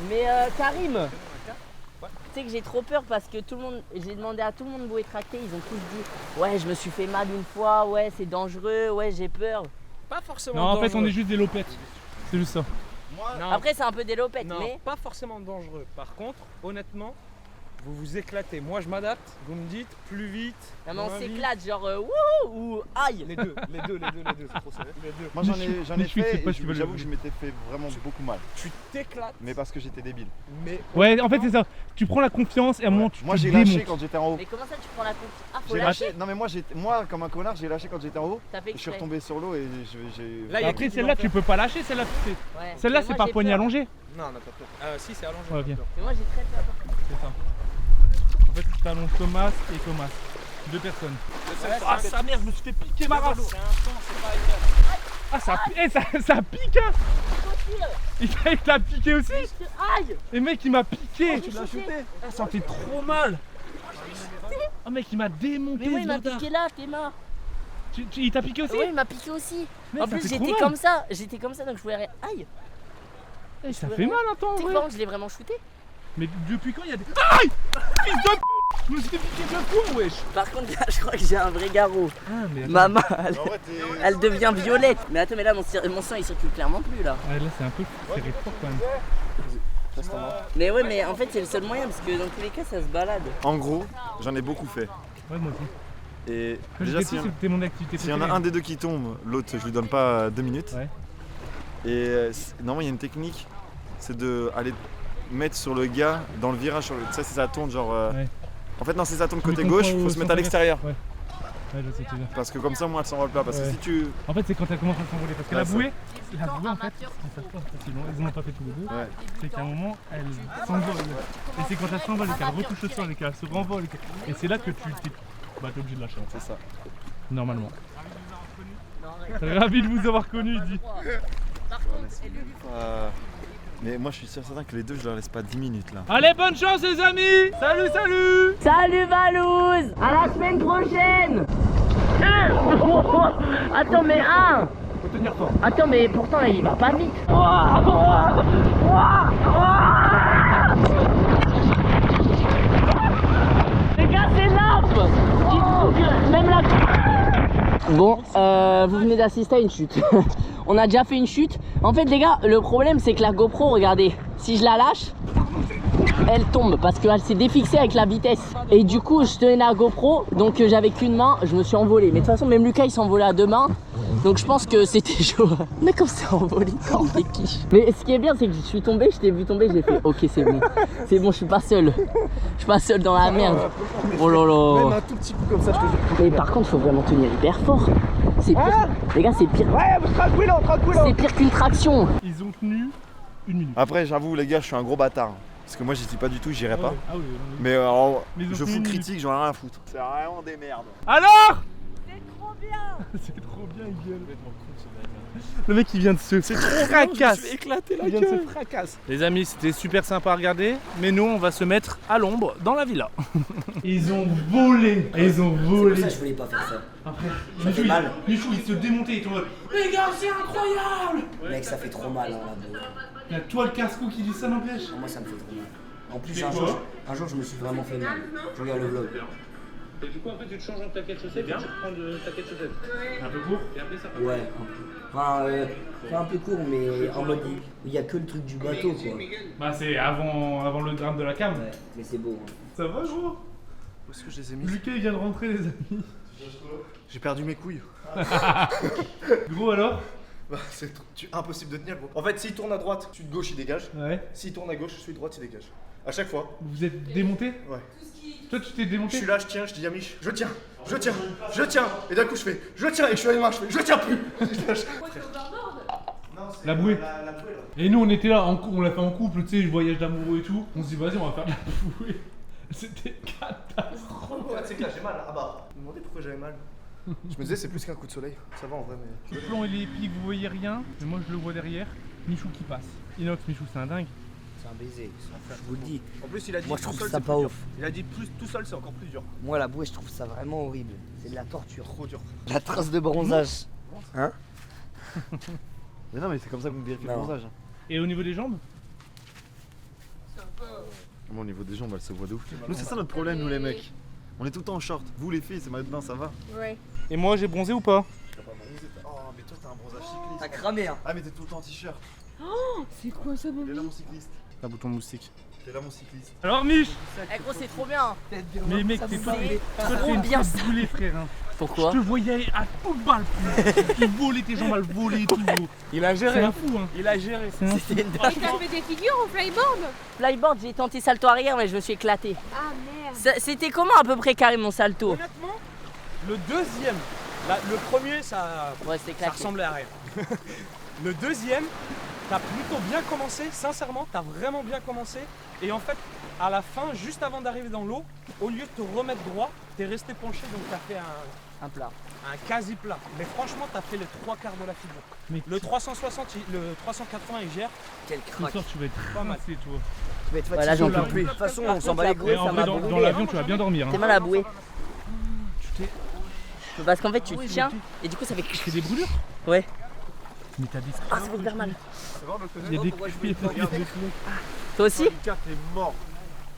Speaker 8: Mais Karim, tu sais que j'ai trop peur parce que tout le monde, j'ai demandé à tout le monde bouée tractée, ils ont tous dit ouais je me suis fait mal une fois, ouais c'est dangereux, ouais j'ai peur.
Speaker 10: Pas forcément
Speaker 9: Non, en fait, on
Speaker 10: dangereux.
Speaker 9: est juste des lopettes. C'est juste ça.
Speaker 10: Non,
Speaker 8: Après c'est un peu des lopettes
Speaker 10: non,
Speaker 8: mais
Speaker 10: pas forcément dangereux. Par contre, honnêtement, vous vous éclatez. Moi, je m'adapte. Vous me dites plus vite.
Speaker 8: non, mais on
Speaker 10: moins vite.
Speaker 8: s'éclate genre wouhou ou aïe.
Speaker 5: Les deux, c'est trop serré.
Speaker 10: Les deux.
Speaker 4: Moi j'en ai
Speaker 9: Michou, il sait
Speaker 4: fait
Speaker 9: pas
Speaker 4: et
Speaker 9: ce qu'il veut
Speaker 4: j'avoue
Speaker 9: le-
Speaker 4: que je m'étais fait vraiment beaucoup mal.
Speaker 10: Tu t'éclates.
Speaker 4: Mais parce que j'étais débile.
Speaker 10: Mais
Speaker 9: Ouais, en fait, c'est ça. Tu prends la confiance et à un moment, tu
Speaker 4: Moi
Speaker 9: te
Speaker 4: j'ai lâché
Speaker 9: démontes.
Speaker 4: quand j'étais en haut.
Speaker 8: Mais comment ça tu prends la confiance? Ah faut
Speaker 4: J'ai
Speaker 8: lâcher.
Speaker 4: lâché. Non mais moi comme un connard j'ai lâché quand j'étais en haut.
Speaker 8: T'as fait
Speaker 4: Je suis
Speaker 8: exprès.
Speaker 4: retombé sur l'eau et j'ai.
Speaker 10: Là, il y a
Speaker 9: Après,
Speaker 10: qui qui
Speaker 9: celle-là,
Speaker 10: va
Speaker 9: tu peux pas lâcher. Celle-là,
Speaker 8: Ouais.
Speaker 9: celle-là
Speaker 8: Mais
Speaker 9: c'est
Speaker 8: moi,
Speaker 9: par
Speaker 8: j'ai
Speaker 9: poignée
Speaker 8: peur.
Speaker 9: allongée.
Speaker 10: Non, on n'a pas peur. Si, c'est allongé.
Speaker 9: Ouais, bien.
Speaker 8: Mais moi j'ai très peur.
Speaker 9: C'est ça. En fait, tu t'allonges Thomas et Thomas. Deux personnes. Ah, sa mère, je me suis fait piquer ma race.
Speaker 10: C'est un temps, c'est pas égal.
Speaker 9: Ah, ça pique, hein. Il t'a piqué aussi.
Speaker 8: Aïe.
Speaker 9: Et mec, il m'a piqué.
Speaker 8: Tu l'as shooté.
Speaker 9: Ah, ça fait trop mal. Oh mec, il m'a démonté
Speaker 8: Mais moi
Speaker 9: ce
Speaker 8: il m'a
Speaker 9: bâtard.
Speaker 8: piqué là, t'es mort.
Speaker 9: Il t'a piqué aussi?
Speaker 8: Oui, il m'a piqué aussi.
Speaker 9: Mais
Speaker 8: En
Speaker 9: ça
Speaker 8: plus,
Speaker 9: fait trop
Speaker 8: j'étais
Speaker 9: mal.
Speaker 8: comme ça. J'étais comme ça, donc je pouvais rien. Aïe!
Speaker 9: Eh, ça
Speaker 8: pouvais
Speaker 9: fait
Speaker 8: rien.
Speaker 9: mal un temps en
Speaker 8: Tu sais que
Speaker 9: vrai.
Speaker 8: par contre, je l'ai vraiment shooté.
Speaker 9: Mais depuis quand il y a des. Aïe! Fils de pute! Je me suis fait piquer 2 fois, wesh!
Speaker 8: Par contre, là, je crois que j'ai un vrai garrot.
Speaker 9: Ah, mais attends.
Speaker 8: Ma main,
Speaker 4: En vrai,
Speaker 8: elle devient violette. Mais attends, mais là, mon sang il circule clairement plus là.
Speaker 9: Ah, là, c'est un peu serré fort quand même.
Speaker 8: Mais ouais, mais en fait, c'est le seul moyen parce que dans tous les cas, ça se balade.
Speaker 4: En gros, j'en ai beaucoup fait.
Speaker 9: Ouais, moi aussi.
Speaker 4: Et
Speaker 9: Quand
Speaker 4: déjà,
Speaker 9: j'étais petit, c'était mon activité
Speaker 4: s'il y en a
Speaker 9: préférée.
Speaker 4: un des deux qui tombe, l'autre, je lui donne pas 2 minutes.
Speaker 9: Ouais.
Speaker 4: Et normalement, il y a une technique, c'est de aller mettre sur le gars dans le virage. Tu sais, si ça tourne, genre.
Speaker 9: Ouais.
Speaker 4: En fait, non, si ça tourne
Speaker 9: Mais
Speaker 4: côté
Speaker 9: comprends
Speaker 4: gauche, il faut
Speaker 9: au
Speaker 4: se mettre
Speaker 9: sens
Speaker 4: à l'extérieur.
Speaker 9: Ouais. Ouais, je sais, tu veux.
Speaker 4: Parce que comme ça, moi, elle s'envole pas. Parce que
Speaker 9: Ouais.
Speaker 4: si tu.
Speaker 9: En fait, c'est quand elle commence à s'envoler. Parce que
Speaker 4: Ouais,
Speaker 9: la
Speaker 4: ça.
Speaker 9: bouée, en fait, ils savent pas facilement. Ils en ont pas fait tous les deux.
Speaker 4: Ouais.
Speaker 9: C'est qu'à un moment, elle s'envole. Et c'est quand elle s'envole et qu'elle retouche le sol et qu'elle se renvole. Et c'est là que t'es obligé de lâcher.
Speaker 4: C'est ça.
Speaker 9: Normalement. Ravi de vous avoir connu, il dit.
Speaker 4: Mais moi, je suis sûr certain que les deux, je leur laisse pas 10 minutes là.
Speaker 9: Allez, bonne chance, les amis! Salut, salut!
Speaker 8: Salut Valouz! À la semaine prochaine! Attends, mais un!
Speaker 9: Faut tenir fort.
Speaker 8: Attends, mais pourtant il va pas vite! Les gars, c'est l'arbre! Même la. Bon, vous venez d'assister à une chute. On a déjà fait une chute. En fait, les gars, le problème c'est que la GoPro, regardez, si je la lâche, elle tombe parce qu'elle s'est défixée avec la vitesse. Et du coup, je tenais la GoPro, donc j'avais qu'une main, je me suis envolé. Mais de toute façon, même Lucas il s'est envolé à 2 mains. Donc je pense que c'était chaud. Mais comme c'est envolé, quand des quiches. Mais ce qui est bien, c'est que je suis tombé, je t'ai vu tomber, j'ai fait ok, c'est bon. C'est bon, je suis pas seul. Je suis pas seul dans la merde. Oh là là.
Speaker 5: Même un tout petit coup comme ça, je te jure.
Speaker 8: Et par contre, faut vraiment tenir hyper fort. C'est pire. Les gars, c'est pire.
Speaker 5: Ouais, tranquille, tranquille.
Speaker 8: C'est pire qu'une traction.
Speaker 9: Ils ont tenu 1 minute.
Speaker 4: Après, j'avoue, les gars, je suis un gros bâtard. Parce que moi, j'y suis pas du tout, j'irai pas.
Speaker 9: Ah oui,
Speaker 4: Mais alors,
Speaker 9: Mais ils ont
Speaker 4: je
Speaker 9: tenu
Speaker 4: fous
Speaker 9: une
Speaker 4: critique, j'en ai rien à foutre. C'est vraiment des merdes.
Speaker 9: Alors! C'est trop bien, il gueule. Le mec il vient de se fracasse.
Speaker 5: Je vais éclater la
Speaker 9: Il vient de se
Speaker 5: gueule.
Speaker 9: fracasse. Les amis, c'était super sympa à regarder, mais nous on va se mettre à l'ombre dans la villa. Ils ont volé. Ils ont
Speaker 3: C'est pour
Speaker 9: volé.
Speaker 3: ça que je voulais pas faire ça.
Speaker 9: Après,
Speaker 3: Ça fait mal.
Speaker 9: Michou il se démontait et tout. Les gars, c'est incroyable.
Speaker 3: Mec, ça fait trop mal, hein, là.
Speaker 9: Il y a toi le casse-cou qui dit ça n'empêche.
Speaker 3: Moi, ça me fait trop mal. En plus,
Speaker 9: Mais
Speaker 3: un
Speaker 9: quoi
Speaker 3: jour, je me suis vraiment fait mal. Je regarde le vlog.
Speaker 1: Et du coup, en fait, tu te changes en taquet de chaussettes et tu reprends de taquet de chaussettes.
Speaker 9: Un peu court.
Speaker 1: Et après, ça
Speaker 3: Ouais, un peu. Enfin, pas un peu court, mais en mode, il y a que le truc du bateau, quoi.
Speaker 9: Bah c'est avant le drame de la cam.
Speaker 3: Ouais, mais c'est beau. Hein.
Speaker 9: Ça va gros?
Speaker 5: Où est-ce que je les ai mis?
Speaker 9: Lucas il vient de rentrer les amis.
Speaker 5: J'ai perdu mes couilles.
Speaker 9: Gros alors?
Speaker 5: Bah, c'est impossible de tenir, gros. En fait, s'il tourne à droite, celui de gauche, il dégage.
Speaker 9: Ouais.
Speaker 5: S'il tourne à gauche, celui de droite, il dégage. À chaque fois.
Speaker 9: Vous êtes démonté?
Speaker 5: Ouais.
Speaker 9: Toi tu t'es
Speaker 5: Je
Speaker 9: démonté?
Speaker 5: suis là, je tiens, je dis à Mich, je tiens, je tiens, je tiens. Et d'un coup, je fais, je tiens, et je suis à les mains, je fais, je tiens plus. Non, c'est
Speaker 9: La bouée.
Speaker 5: La bouée, là.
Speaker 9: Et nous on était là, on l'a fait en couple, tu sais, voyage d'amoureux et tout. On se dit vas-y on va faire de la bouée. C'était catastrophe.
Speaker 5: Ouais, c'est que là, j'ai mal. Ah bah. Je me demandais pourquoi j'avais mal. Je me disais, c'est plus qu'un coup de soleil. Ça va en vrai, mais.
Speaker 9: Le plan il est épique, vous voyez rien, mais moi je le vois derrière. Michou qui passe. Inox, Michou c'est un dingue.
Speaker 3: C'est un baiser, je vous le dis.
Speaker 5: En plus, il a dit
Speaker 3: Moi, je
Speaker 5: tout
Speaker 3: trouve
Speaker 5: seul,
Speaker 3: ça
Speaker 5: c'est
Speaker 3: pas
Speaker 5: plus dur.
Speaker 3: ouf.
Speaker 5: Il a dit plus tout seul, c'est encore plus dur.
Speaker 3: Moi, la bouée, je trouve ça vraiment horrible. C'est de la torture.
Speaker 5: Trop dur.
Speaker 3: La trace de bronzage. Hein?
Speaker 4: Mais non, mais c'est comme ça qu'on vérifie le
Speaker 3: Non.
Speaker 4: bronzage.
Speaker 9: Et au niveau des jambes?
Speaker 4: Moi, au niveau des jambes, elle se voit de ouf. Nous, c'est ça notre problème, nous les mecs. On est tout le temps en short. Vous, les filles, c'est maintenant, ça va.
Speaker 2: Ouais.
Speaker 9: Et moi j'ai bronzé ou pas?
Speaker 5: Oh, mais toi, t'as un bronzage cycliste.
Speaker 3: T'as cramé, hein?
Speaker 4: Ah, mais t'es tout le temps en t-shirt.
Speaker 2: C'est quoi ça,
Speaker 4: T'es là, mon cycliste.
Speaker 9: Un bouton moustique.
Speaker 4: T'es là, mon cycliste.
Speaker 9: Alors Mich!
Speaker 8: Eh gros, c'est trop bien.
Speaker 9: Mais mec, t'es pas
Speaker 8: trop
Speaker 9: une
Speaker 8: bien,
Speaker 9: tête brûlée frère hein.
Speaker 8: Pourquoi?
Speaker 9: Je te voyais à toute balle. Tu volais tes jambes à le voler tout gros.
Speaker 10: Il a
Speaker 9: C'est
Speaker 10: géré.
Speaker 9: un fou hein.
Speaker 10: Il a géré.
Speaker 9: C'est un fou.
Speaker 8: C'était une
Speaker 2: Et
Speaker 8: dingue.
Speaker 2: t'as fait des figures au flyboard?
Speaker 8: Flyboard, j'ai tenté salto arrière, mais je me suis éclaté.
Speaker 2: Ah merde.
Speaker 8: C'était comment à peu près carré mon salto?
Speaker 10: Honnêtement, le deuxième, le premier, ça,
Speaker 8: Ouais, c'était
Speaker 10: ça
Speaker 8: claqué.
Speaker 10: ressemblait à rien. Le deuxième, t'as plutôt bien commencé, sincèrement, t'as vraiment bien commencé. Et en fait, à la fin, juste avant d'arriver dans l'eau, au lieu de te remettre droit, t'es resté penché, donc t'as fait
Speaker 8: Un plat.
Speaker 10: un quasi plat. Mais franchement, t'as fait les 3/4 de la figure.
Speaker 9: Mais
Speaker 10: Le 360, le 380, il gère.
Speaker 3: Quel
Speaker 9: ce
Speaker 3: crack.
Speaker 9: soir tu vas être
Speaker 10: Pas mal.
Speaker 9: rincé toi.
Speaker 3: Tu vas être
Speaker 8: Voilà, j'en
Speaker 3: fatigué.
Speaker 8: peux plus.
Speaker 3: De toute façon, on s'en bat les
Speaker 8: Ouais,
Speaker 3: couilles,
Speaker 9: Et en
Speaker 3: ça
Speaker 9: vrai
Speaker 3: m'a
Speaker 9: dans
Speaker 3: brûlé.
Speaker 9: l'avion tu vas bien dormir
Speaker 8: T'es
Speaker 9: hein.
Speaker 8: mal à bouer.
Speaker 9: Tu t'es.
Speaker 8: Parce qu'en fait, tu te tiens et du coup, ça fait.
Speaker 9: Tu fais des brûlures?
Speaker 8: Ouais.
Speaker 9: Mais t'as des.
Speaker 8: Ah, ça fait hyper mal.
Speaker 9: Il y a des cuits.
Speaker 8: Toi aussi?
Speaker 4: Lucas, t'es mort.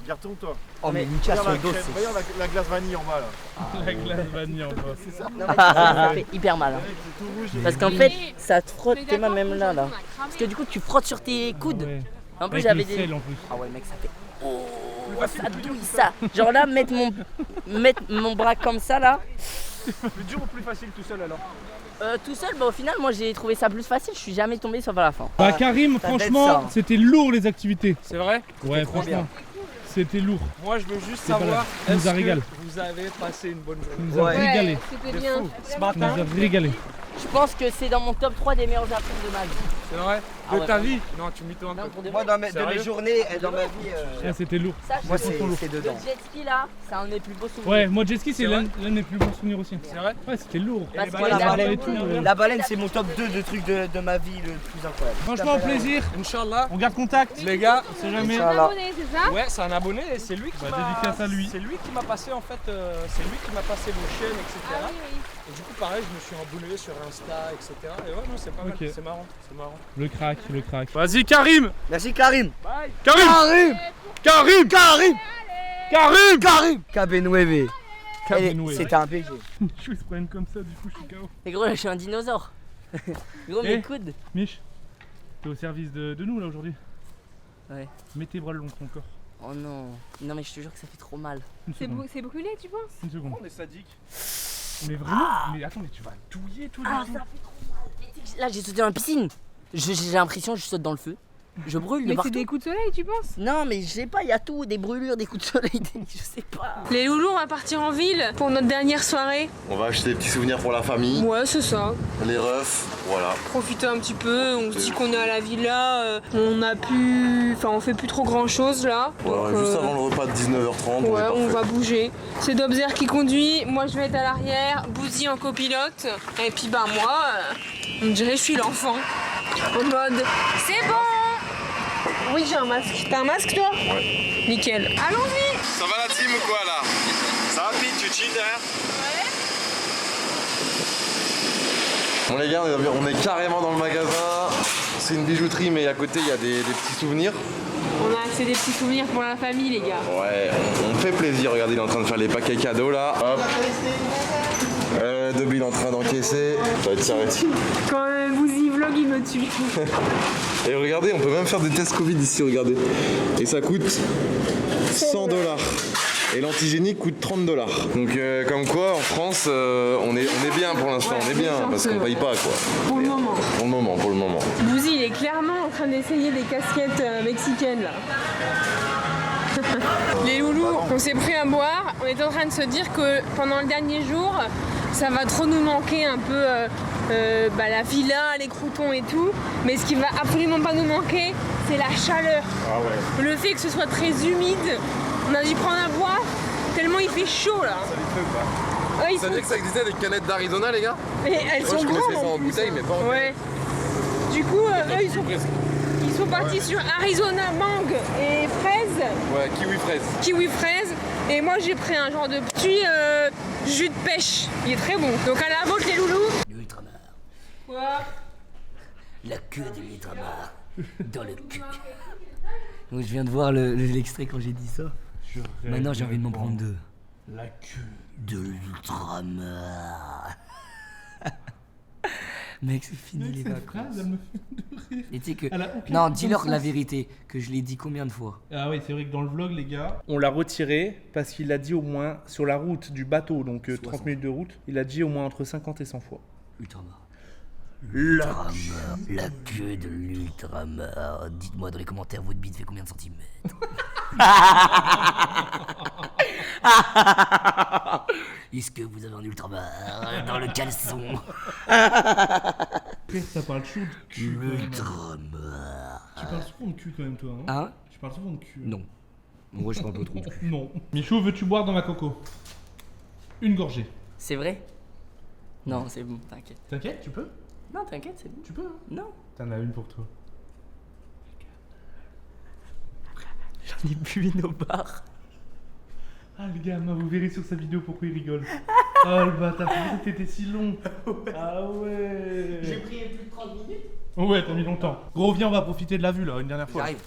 Speaker 4: Regarde toi.
Speaker 3: Oh, mais Lucas, son dos, c'est.
Speaker 4: Regarde la glace vanille en bas là.
Speaker 9: La glace vanille en bas.
Speaker 4: C'est ça.
Speaker 8: Non, mais ça fait hyper mal. Hein.
Speaker 4: C'est tout rouge.
Speaker 8: Parce qu'en fait, ça te frotte tes mains même là. Parce que du coup, tu frottes sur tes coudes.
Speaker 9: Ouais.
Speaker 8: En plus,
Speaker 9: Avec
Speaker 8: j'avais
Speaker 9: le
Speaker 8: des.
Speaker 9: sel, en plus.
Speaker 8: Ah ouais, mec, ça fait. Oh, ça douille ça. Genre là, mettre mon bras comme ça là.
Speaker 10: Plus dur ou plus facile tout seul alors?
Speaker 8: Tout seul, bah au final, moi j'ai trouvé ça plus facile. Je suis jamais tombé sauf à la fin.
Speaker 9: Bah, Karim,
Speaker 3: ça va être
Speaker 9: franchement,
Speaker 3: ça.
Speaker 9: c'était lourd les activités.
Speaker 10: C'est vrai?
Speaker 9: Ouais,
Speaker 3: trop bien.
Speaker 9: franchement. C'était lourd.
Speaker 10: Moi je veux juste
Speaker 9: C'est pas
Speaker 10: savoir,
Speaker 9: là. Tu nous
Speaker 10: est-ce
Speaker 9: as
Speaker 10: que
Speaker 9: régalé.
Speaker 10: vous avez passé une bonne
Speaker 9: Tu
Speaker 10: journée?
Speaker 9: nous as
Speaker 3: Ouais.
Speaker 9: régalé.
Speaker 2: C'était
Speaker 10: C'est
Speaker 2: bien.
Speaker 10: fou. Ce
Speaker 9: Tu nous
Speaker 10: matin,
Speaker 9: as régalé.
Speaker 8: Je pense que c'est dans mon top 3 des meilleurs appuis de ma vie.
Speaker 10: c'est vrai?
Speaker 8: Ah
Speaker 10: De
Speaker 8: ouais,
Speaker 10: ta
Speaker 8: vraiment.
Speaker 10: vie? Non, tu m'y tournes un
Speaker 8: Non,
Speaker 10: peu.
Speaker 8: pour de
Speaker 3: Moi,
Speaker 8: vrai.
Speaker 3: de mes
Speaker 10: Sérieux?
Speaker 3: journées et dans ma vie,
Speaker 9: Ah, c'était lourd.
Speaker 8: Ça,
Speaker 3: moi,
Speaker 8: je-
Speaker 3: c'est
Speaker 8: le
Speaker 3: dedans.
Speaker 8: jet ski là, c'est un de mes plus beaux souvenirs.
Speaker 9: Ouais, moi jet ski, c'est
Speaker 10: C'est
Speaker 9: l'un
Speaker 10: vrai
Speaker 9: de mes plus bons souvenirs aussi.
Speaker 10: C'est vrai?
Speaker 9: Ouais, c'était lourd.
Speaker 8: Parce
Speaker 10: les
Speaker 8: que
Speaker 3: Moi,
Speaker 10: baleines,
Speaker 3: la
Speaker 8: la
Speaker 9: et
Speaker 3: baleine,
Speaker 9: tout,
Speaker 3: la baleine, c'est mon top 2 de trucs de ma vie le plus incroyable.
Speaker 9: Franchement, plaisir.
Speaker 10: Inch'Allah.
Speaker 9: On garde contact.
Speaker 10: Les gars,
Speaker 9: On sait jamais.
Speaker 2: C'est
Speaker 3: Ça
Speaker 2: un
Speaker 3: va.
Speaker 2: abonné, c'est ça?
Speaker 10: ouais, c'est un abonné et c'est lui qui
Speaker 9: Bah,
Speaker 10: m'a.
Speaker 9: dédicace à lui.
Speaker 10: C'est lui qui m'a passé en fait. C'est lui qui m'a passé vos chaînes, etc.
Speaker 2: Ah oui, oui.
Speaker 10: Et du coup, pareil, je me suis abonné sur Insta, etc. Et ouais, non, c'est pas mal.
Speaker 9: Ok.
Speaker 10: C'est marrant. C'est marrant.
Speaker 9: Le crack, le crack.
Speaker 10: Vas-y, Karim!
Speaker 3: Merci Karim.
Speaker 10: Bye!
Speaker 9: Karim
Speaker 10: Karim!
Speaker 3: Karim.
Speaker 10: Karim!
Speaker 3: Karim. Cabenueve.
Speaker 9: Cabenueve.
Speaker 3: C'était un BG.
Speaker 9: Je se prennent comme ça, du coup, je suis KO.
Speaker 8: Mais gros, là, je suis un dinosaure. Gros,
Speaker 9: Eh.
Speaker 8: mes coudes.
Speaker 9: Mich, t'es au service de nous là aujourd'hui.
Speaker 8: Ouais.
Speaker 9: Mets tes bras le long de ton corps.
Speaker 8: Oh non. Non, mais je te jure que ça fait trop mal.
Speaker 9: Une seconde.
Speaker 2: C'est brûlé, tu penses?
Speaker 9: Une seconde.
Speaker 10: On est sadique.
Speaker 9: Mais vraiment, mais attends, mais tu vas douiller tout
Speaker 8: Ah,
Speaker 9: le
Speaker 8: ça fait trop mal. Et tu sais que là, j'ai sauté dans la piscine. J'ai l'impression que je saute dans le feu. Je brûle de
Speaker 2: Mais c'est
Speaker 8: partout.
Speaker 2: des coups de soleil, tu penses?
Speaker 8: Non, mais je sais pas, il y a tout, des brûlures, des coups de soleil, je sais pas.
Speaker 2: Les loulous, on va partir en ville pour notre dernière soirée.
Speaker 6: On va acheter des petits souvenirs pour la famille,
Speaker 2: Ouais, c'est ça.
Speaker 6: les refs, voilà.
Speaker 2: Profiter un petit peu, on se dit qu'on est à la villa, on a pu... Enfin, on fait plus trop grand chose là.
Speaker 6: Ouais,
Speaker 2: Donc,
Speaker 6: juste avant le repas de 19h30.
Speaker 2: Ouais, on
Speaker 6: est
Speaker 2: va
Speaker 6: parfait.
Speaker 2: bouger. C'est Dobzer qui conduit, moi je vais être à l'arrière, Bouzy en copilote. Et puis bah moi, on dirait que je suis l'enfant. En mode, c'est bon. Oui, j'ai un masque. T'as un masque toi?
Speaker 6: Ouais.
Speaker 2: Nickel. Allons-y.
Speaker 6: Ça va la team ou quoi là? Ça va Pete, tu chill derrière? Bon les gars, on est carrément dans le magasin. C'est une bijouterie mais à côté il y a des petits souvenirs.
Speaker 2: On a accès des petits souvenirs pour la famille les gars.
Speaker 6: Ouais, on fait plaisir. Regardez, il est en train de faire les paquets cadeaux là. Hop. Dobby il est en train d'encaisser. Ça va être serré.
Speaker 2: Quand Bouzy vlog il me tue.
Speaker 6: Et regardez, on peut même faire des tests Covid ici, regardez. Et ça coûte 100 $. Et l'antigénique coûte 30 $. Donc comme quoi en France on est bien pour l'instant, on est bien parce qu'on paye pas quoi.
Speaker 2: Pour le moment.
Speaker 6: Pour le moment.
Speaker 2: Bouzy il est clairement en train d'essayer des casquettes mexicaines là. Les loulous, on s'est pris à boire, on est en train de se dire que pendant le dernier jour, ça va trop nous manquer un peu la villa, les croutons et tout. Mais ce qui va absolument pas nous manquer, c'est la chaleur.
Speaker 6: Ah ouais.
Speaker 2: Le fait que ce soit très humide, on a dû prendre à boire tellement il fait chaud là.
Speaker 6: Ça lui fait pas.
Speaker 2: Ouais, ils
Speaker 6: Vous saviez
Speaker 2: sont-
Speaker 6: que ça existait des canettes d'Arizona les gars?
Speaker 2: Mais elles
Speaker 6: Moi
Speaker 2: sont
Speaker 6: je
Speaker 2: grandes
Speaker 6: connaissais ça
Speaker 2: en
Speaker 6: en
Speaker 2: plus.
Speaker 6: bouteille mais pas en
Speaker 2: Ouais. Du coup, eux ils sont partis sur Arizona mangue et fraise.
Speaker 6: Ouais, kiwi fraise.
Speaker 2: Kiwi fraise et moi j'ai pris un genre de petit jus de pêche. Il est très bon. Donc à la vôtre les loulous.
Speaker 3: L'ultramar.
Speaker 2: Quoi?
Speaker 3: La queue de l'ultramar. Dans le cul. Donc je viens de voir l'extrait quand j'ai dit ça. Maintenant j'ai envie de m'en prendre deux.
Speaker 9: La queue.
Speaker 3: De l'ultramar. Mec, c'est fini les
Speaker 9: Cette
Speaker 3: vacances.
Speaker 9: phrase, elle me fait de rire.
Speaker 3: Et tu sais que.
Speaker 9: Elle a aucun
Speaker 3: Non,
Speaker 9: bon
Speaker 3: dis-leur
Speaker 9: sens.
Speaker 3: la vérité, que je l'ai dit combien de fois.
Speaker 9: Ah oui, c'est vrai que dans le vlog, les gars, on l'a retiré parce qu'il l'a dit au moins sur la route du bateau, donc 30
Speaker 3: 60.
Speaker 9: minutes de route, il a dit au moins entre 50 et 100 fois.
Speaker 3: Ultramar.
Speaker 9: La
Speaker 3: Ultramar. La queue de l'ultramar. Dites-moi dans les commentaires, votre bite fait combien de centimètres? Est-ce que vous avez un ultramar dans le caleçon?
Speaker 9: Ça parle chaud de cul.
Speaker 3: L'ultramar.
Speaker 9: Tu parles souvent de cul quand même, toi, hein?
Speaker 3: Hein?
Speaker 9: Tu parles souvent de cul.
Speaker 3: Non. Moi je parle pas trop de cul.
Speaker 9: Non. Michou, veux-tu boire dans ma coco? Une gorgée.
Speaker 8: C'est vrai? Non, c'est bon, t'inquiète.
Speaker 9: T'inquiète, tu peux?
Speaker 8: Non, t'inquiète, c'est bon.
Speaker 9: Tu peux, hein?
Speaker 8: Non.
Speaker 9: T'en as une pour toi.
Speaker 8: J'en ai bu une au bar.
Speaker 9: Ah, le gamin, vous verrez sur sa vidéo pourquoi il rigole.
Speaker 1: Oh le bâtard, pourquoi t'étais si long? Ah ouais.
Speaker 8: J'ai pris plus de 30 minutes.
Speaker 1: Ouais, t'as mis longtemps. Gros, viens, on va profiter de la vue là, une dernière fois.
Speaker 3: J'arrive.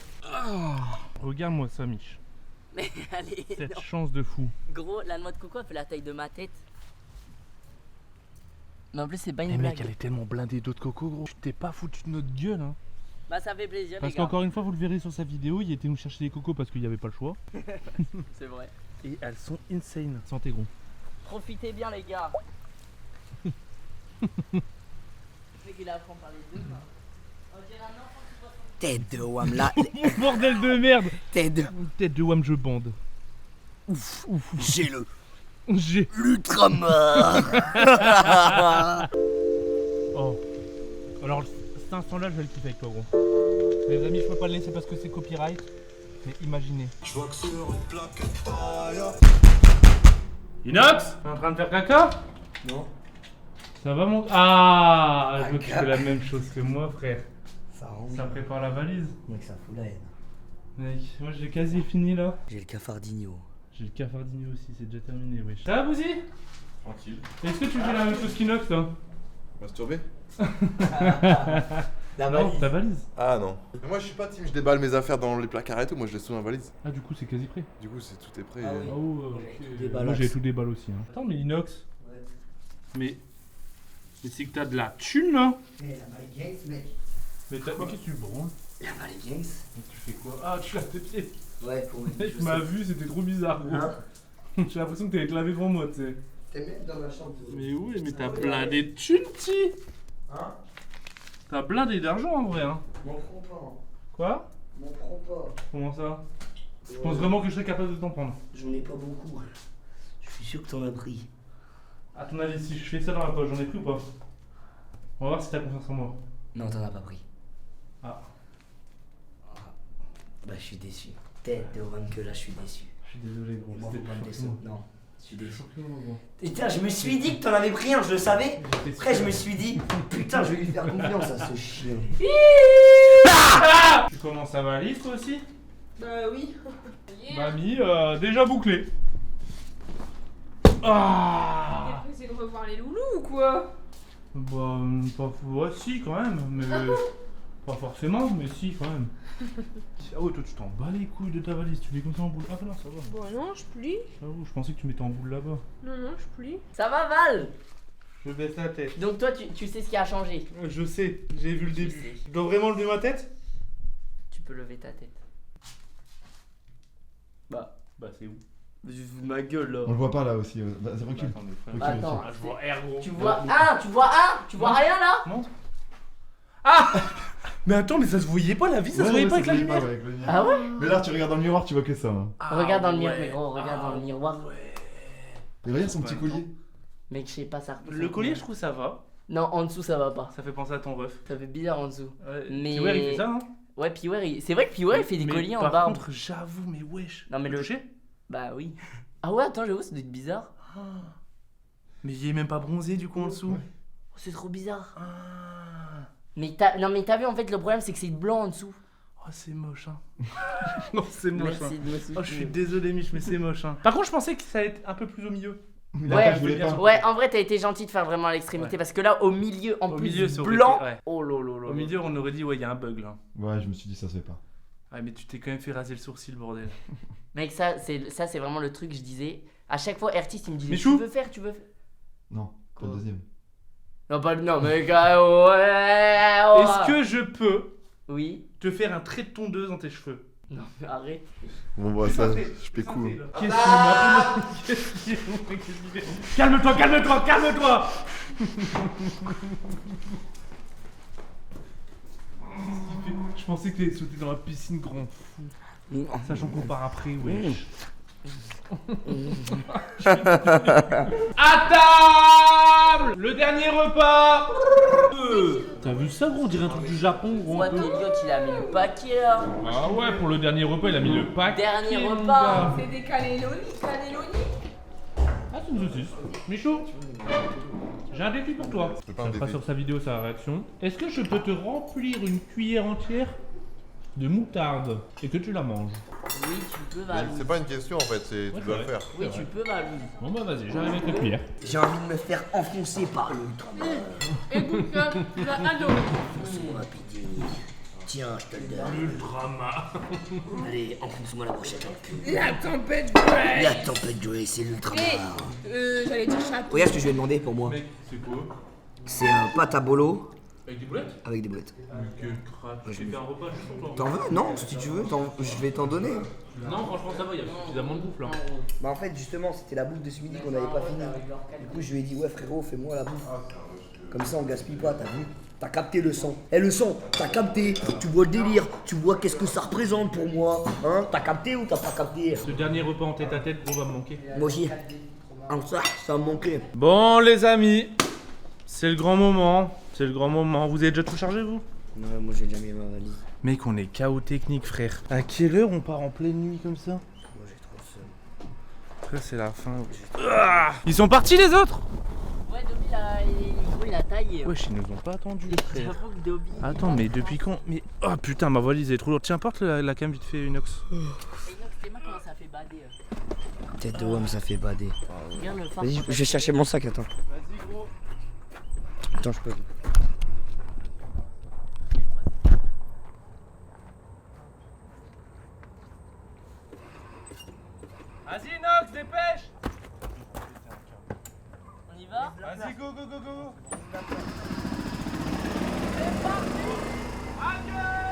Speaker 1: Regarde-moi ça, Mich.
Speaker 8: Mais allez,
Speaker 1: Cette
Speaker 8: non.
Speaker 1: chance de fou.
Speaker 8: Gros, la noix de coco elle fait la taille de ma tête. Mais en plus, c'est pas une
Speaker 1: Mais
Speaker 8: blague.
Speaker 1: mec, elle est tellement blindée d'eau de coco, gros. Tu t'es pas foutu de notre gueule, hein.
Speaker 8: Bah, ça fait plaisir,
Speaker 1: Parce
Speaker 8: les gars.
Speaker 1: qu'encore une fois, vous le verrez sur sa vidéo, il était nous chercher des cocos parce qu'il n'y avait pas le choix.
Speaker 8: C'est vrai.
Speaker 1: Et elles sont insane. Santé, gros.
Speaker 8: Profitez bien, les gars. Je sais qu'il apprend par les deux mains. On dirait un enfant qui voit son-
Speaker 3: Tête de Wam là.
Speaker 1: Bordel de merde.
Speaker 3: Tête de.
Speaker 1: Tête de Wham, je bande.
Speaker 3: Ouf.
Speaker 1: Ouf.
Speaker 3: J'ai le.
Speaker 1: J'ai.
Speaker 3: L'ultramar.
Speaker 1: Oh. Alors, cet instant-là, je vais le kiffer avec toi, gros. Les amis, je peux pas le laisser parce que c'est copyright. Mais imaginez.
Speaker 6: Je vois que sur une plaque.
Speaker 1: Inox, t'es en train de faire caca?
Speaker 3: Non.
Speaker 1: Ça va mon... Ah, je veux que tu fais la même chose que moi, frère.
Speaker 3: Ça rend.
Speaker 1: Ça prépare la valise.
Speaker 3: Mec, ça fout la haine.
Speaker 1: Mec, moi j'ai quasi fini là.
Speaker 3: J'ai le cafardinho.
Speaker 1: J'ai le cafardinho aussi, c'est déjà terminé, wesh. Ça va, Bouzy?
Speaker 4: Tranquille.
Speaker 1: Est-ce que tu fais la même chose qu'Inox, toi?
Speaker 4: Masturber?
Speaker 3: La
Speaker 1: Non,
Speaker 3: valise.
Speaker 1: ta valise.
Speaker 4: Ah non. Mais moi je suis pas team, je déballe mes affaires dans les placards et tout, moi je laisse tout dans la valise.
Speaker 1: Ah, du coup, c'est quasi prêt.
Speaker 4: Du coup c'est tout est prêt.
Speaker 3: Ah oui.
Speaker 1: Oh,
Speaker 3: tout
Speaker 1: ok.
Speaker 3: déballe.
Speaker 1: Moi j'ai tout déballe aussi. Hein. Attends, mais Inox.
Speaker 3: Ouais.
Speaker 1: Mais c'est que t'as de la thune là.
Speaker 3: Eh, la Mali Gangs, mec.
Speaker 1: Mais qu'est-ce que tu branles?
Speaker 3: La Mali Gangs.
Speaker 1: Tu fais quoi? Ah, tu laves tes pieds.
Speaker 3: Ouais, pour mettre.
Speaker 1: Mec, m'a vu, c'était trop bizarre, gros.
Speaker 3: Hein?
Speaker 1: J'ai l'impression que t'avais lavé devant moi, tu sais.
Speaker 3: T'es même dans ma chambre.
Speaker 1: Mais oui, mais t'as blindé de thunes, petit.
Speaker 3: Hein?
Speaker 1: T'as blindé d'argent en vrai, hein.
Speaker 3: M'en prends pas.
Speaker 1: Quoi?
Speaker 3: M'en prends pas.
Speaker 1: Comment ça? Je pense vraiment que je serais capable de t'en prendre.
Speaker 3: J'en ai pas beaucoup. Je suis sûr que t'en as pris.
Speaker 1: À ton avis, si je fais ça dans la poche, j'en ai pris ou pas? On va voir si t'as confiance en moi.
Speaker 3: Non, t'en as pas pris.
Speaker 1: Ah,
Speaker 3: Bah, je suis déçu. Tête de Wam que là, je suis déçu.
Speaker 1: je suis désolé, gros.
Speaker 3: Moi, faut
Speaker 1: C'était
Speaker 3: pas me
Speaker 1: choquant.
Speaker 3: décevoir. Non, je suis déçu.
Speaker 1: Choquant, gros.
Speaker 3: Putain, je me suis dit que t'en avais pris un, je le savais.
Speaker 1: J'étais
Speaker 3: Après, je
Speaker 1: sûr.
Speaker 3: me suis dit, putain, je vais lui faire confiance à ce chien.
Speaker 1: Tu commences à valise toi aussi?
Speaker 2: Bah oui.
Speaker 1: Mamie, déjà bouclé. Ah!
Speaker 2: T'es pressé de revoir les loulous ou quoi?
Speaker 1: Bah, pas fou. Ouais, si, quand même. Mais. Pas forcément, mais si, quand même. Ah ouais, toi, tu t'en bats les couilles de ta valise. Tu mets comme ça en boule. Ah, non, ça va.
Speaker 2: Bon non, je plie.
Speaker 1: J'avoue, je pensais que tu mettais en boule là-bas.
Speaker 2: Non, non, je plie.
Speaker 8: Ça va, Val?
Speaker 1: Je baisse la tête.
Speaker 8: Donc, toi, tu sais ce qui a changé.
Speaker 1: Je sais, j'ai vu le
Speaker 8: Tu
Speaker 1: début.
Speaker 8: sais.
Speaker 1: Je dois vraiment lever ma tête?
Speaker 8: Tu peux lever ta tête. Bah,
Speaker 1: c'est où?
Speaker 8: ma gueule là.
Speaker 5: On le voit pas là aussi. Bah, recule.
Speaker 1: Attendez, frère.
Speaker 5: Ok,
Speaker 8: Attends.
Speaker 1: Ah, je vois R gros.
Speaker 8: Tu vois tu vois rien là?
Speaker 1: Montre. Ah! Mais attends, mais ça se voyait pas la vie, ça se voyait pas avec la lumière.
Speaker 8: Ah ouais?
Speaker 5: Mais là, tu regardes dans le miroir, tu vois que ça. Hein.
Speaker 8: Regarde dans le miroir, mais gros, regarde dans le miroir.
Speaker 5: Et regarde son petit collier.
Speaker 8: Mec, je sais pas, ça.
Speaker 1: Le collier, je trouve ça va.
Speaker 8: Non, en dessous, ça va pas.
Speaker 1: Ça fait penser à ton ref.
Speaker 8: Ça fait bizarre en dessous. Mais-
Speaker 1: Tu vois, il fait ça, hein?
Speaker 8: Ouais, Piwer, c'est vrai que Piwer, il fait des
Speaker 1: Mais
Speaker 8: colliers en
Speaker 1: par
Speaker 8: barbe.
Speaker 1: contre, j'avoue, mais wesh.
Speaker 8: Non, mais le.
Speaker 1: touché?
Speaker 8: Bah oui. Ah ouais, attends, j'avoue, ça doit être bizarre.
Speaker 1: Mais il est même pas bronzé du coup en dessous.
Speaker 8: Oh, c'est trop bizarre.
Speaker 1: Ah.
Speaker 8: Mais non, mais t'as vu, en fait, le problème, c'est que c'est blanc en dessous.
Speaker 1: Oh, c'est moche, hein. Non, c'est moche.
Speaker 8: Merci
Speaker 1: hein.
Speaker 8: de me soutenir.
Speaker 1: Oh, je suis désolé, Mich, mais c'est moche, hein. Par contre, je pensais que ça allait être un peu plus au milieu.
Speaker 5: Mais
Speaker 8: Ouais,
Speaker 5: là, je voulais pas.
Speaker 8: Ouais, en vrai, t'as été gentil de faire vraiment à l'extrémité
Speaker 1: Ouais.
Speaker 8: parce que là, au milieu, en
Speaker 1: Au
Speaker 8: plus
Speaker 1: milieu, ça aurait
Speaker 8: blanc.
Speaker 1: été- ouais.
Speaker 8: Oh lolo.
Speaker 1: Au milieu, on aurait dit, ouais, il y a un bug là.
Speaker 5: Ouais, je me suis dit, ça se fait pas.
Speaker 1: Ouais, mais tu t'es quand même fait raser le sourcil, bordel.
Speaker 8: Mec, ça, c'est vraiment le truc que je disais. À chaque fois, Artiste, il me disait
Speaker 1: Michou
Speaker 8: tu veux faire.
Speaker 5: Non, pas
Speaker 8: Quoi
Speaker 5: le deuxième.
Speaker 8: Non, pas non, mais gars, ouais.
Speaker 1: Est-ce que je peux
Speaker 8: Oui.
Speaker 1: te faire un trait de tondeuse dans tes cheveux?
Speaker 8: Non, mais arrête.
Speaker 4: Bon bah ça, je pécou.
Speaker 1: Qu'est-ce qu'il fait? Calme-toi, calme-toi, calme-toi! Je pensais que t'allais sauter dans la piscine, grand fou. Sachant qu'on part après, wesh. À table! Le dernier repas! T'as vu ça, gros? On dirait un truc du Japon, gros.
Speaker 8: Ouais, Elliot, il a mis le paquet là.
Speaker 1: Ah ouais, pour le dernier repas, il a mis le pack.
Speaker 8: Dernier repas.
Speaker 2: C'est des cannelloni.
Speaker 1: Ah, c'est une saucisse. Michou, j'ai un défi pour toi.
Speaker 4: C'est pas un
Speaker 1: Ça fera
Speaker 4: défi.
Speaker 1: sur sa vidéo sa réaction. Est-ce que je peux te remplir une cuillère entière de moutarde et que tu la manges.
Speaker 8: Oui, tu peux,
Speaker 11: Mais
Speaker 8: Valou.
Speaker 11: c'est pas une question en fait, c'est tu dois le faire.
Speaker 8: Oui, tu peux, Valou.
Speaker 1: Bon bah vas-y, j'arrive avec la cuillère.
Speaker 3: J'ai envie de me faire enfoncer par le temps.
Speaker 2: Écoute, tu vas adorer.
Speaker 3: Enfonce-moi, pitié. Tiens, je te le donne.
Speaker 1: L'ultrama.
Speaker 3: Allez, enfonce-moi la brochette dans le cul.
Speaker 2: La tempête Grace.
Speaker 3: La tempête Joey, c'est l'ultramar.
Speaker 2: J'allais dire chapeau.
Speaker 3: Regarde ce que je lui ai demandé pour moi.
Speaker 1: Mec, c'est quoi?
Speaker 3: C'est un pâte à bolo
Speaker 1: Avec des boulettes?
Speaker 3: avec des boulettes.
Speaker 1: Quel crack. J'ai fait un repas juste pour toi.
Speaker 3: T'en veux? Non, si tu veux, je vais t'en donner.
Speaker 1: Non, franchement, ça va, il y a suffisamment de bouffe là.
Speaker 3: Bah en fait, justement, c'était la bouffe de ce midi qu'on n'avait pas fini. Du coup, je lui ai dit, ouais frérot, fais-moi la bouffe. Comme ça, on gaspille pas, t'as vu? T'as capté le sang. Eh le sang, t'as capté. Tu vois le délire. Tu vois qu'est-ce que ça représente pour moi. Hein? T'as capté ou t'as pas capté?
Speaker 1: Ce dernier repas en tête à tête, gros, va me manquer.
Speaker 3: Moi aussi. Ah, ça me manquait.
Speaker 1: Bon les amis, c'est le grand moment. C'est le grand moment. Vous avez déjà tout chargé vous?
Speaker 3: Ouais, moi j'ai déjà mis ma valise.
Speaker 1: Mec, on est KO technique frère. À quelle heure on part en pleine nuit comme ça?
Speaker 3: Moi j'ai trop le seum.
Speaker 1: Après c'est la fin. Ah, ils sont partis les autres?
Speaker 8: Ouais, Dobby, il a taillé.
Speaker 1: Wesh, ils nous ont pas attendus frère.
Speaker 8: J'avoue que Dobby.
Speaker 1: Attends, mais depuis quand? Mais oh putain, ma valise est trop lourde. Tiens, porte la cam vite fait, Inox.
Speaker 8: Et Inox, c'est moi comment ça fait bader.
Speaker 3: Tête de homme, ça fait bader.
Speaker 8: Regarde le phare.
Speaker 3: Vas-y, je vais chercher mon sac, attends.
Speaker 1: Vas-y gros.
Speaker 3: Attends, je peux.
Speaker 1: Vas-y Inox, dépêche.
Speaker 8: On y va?
Speaker 1: Vas-y, go, go, go, go.
Speaker 8: C'est parti.
Speaker 1: Allez.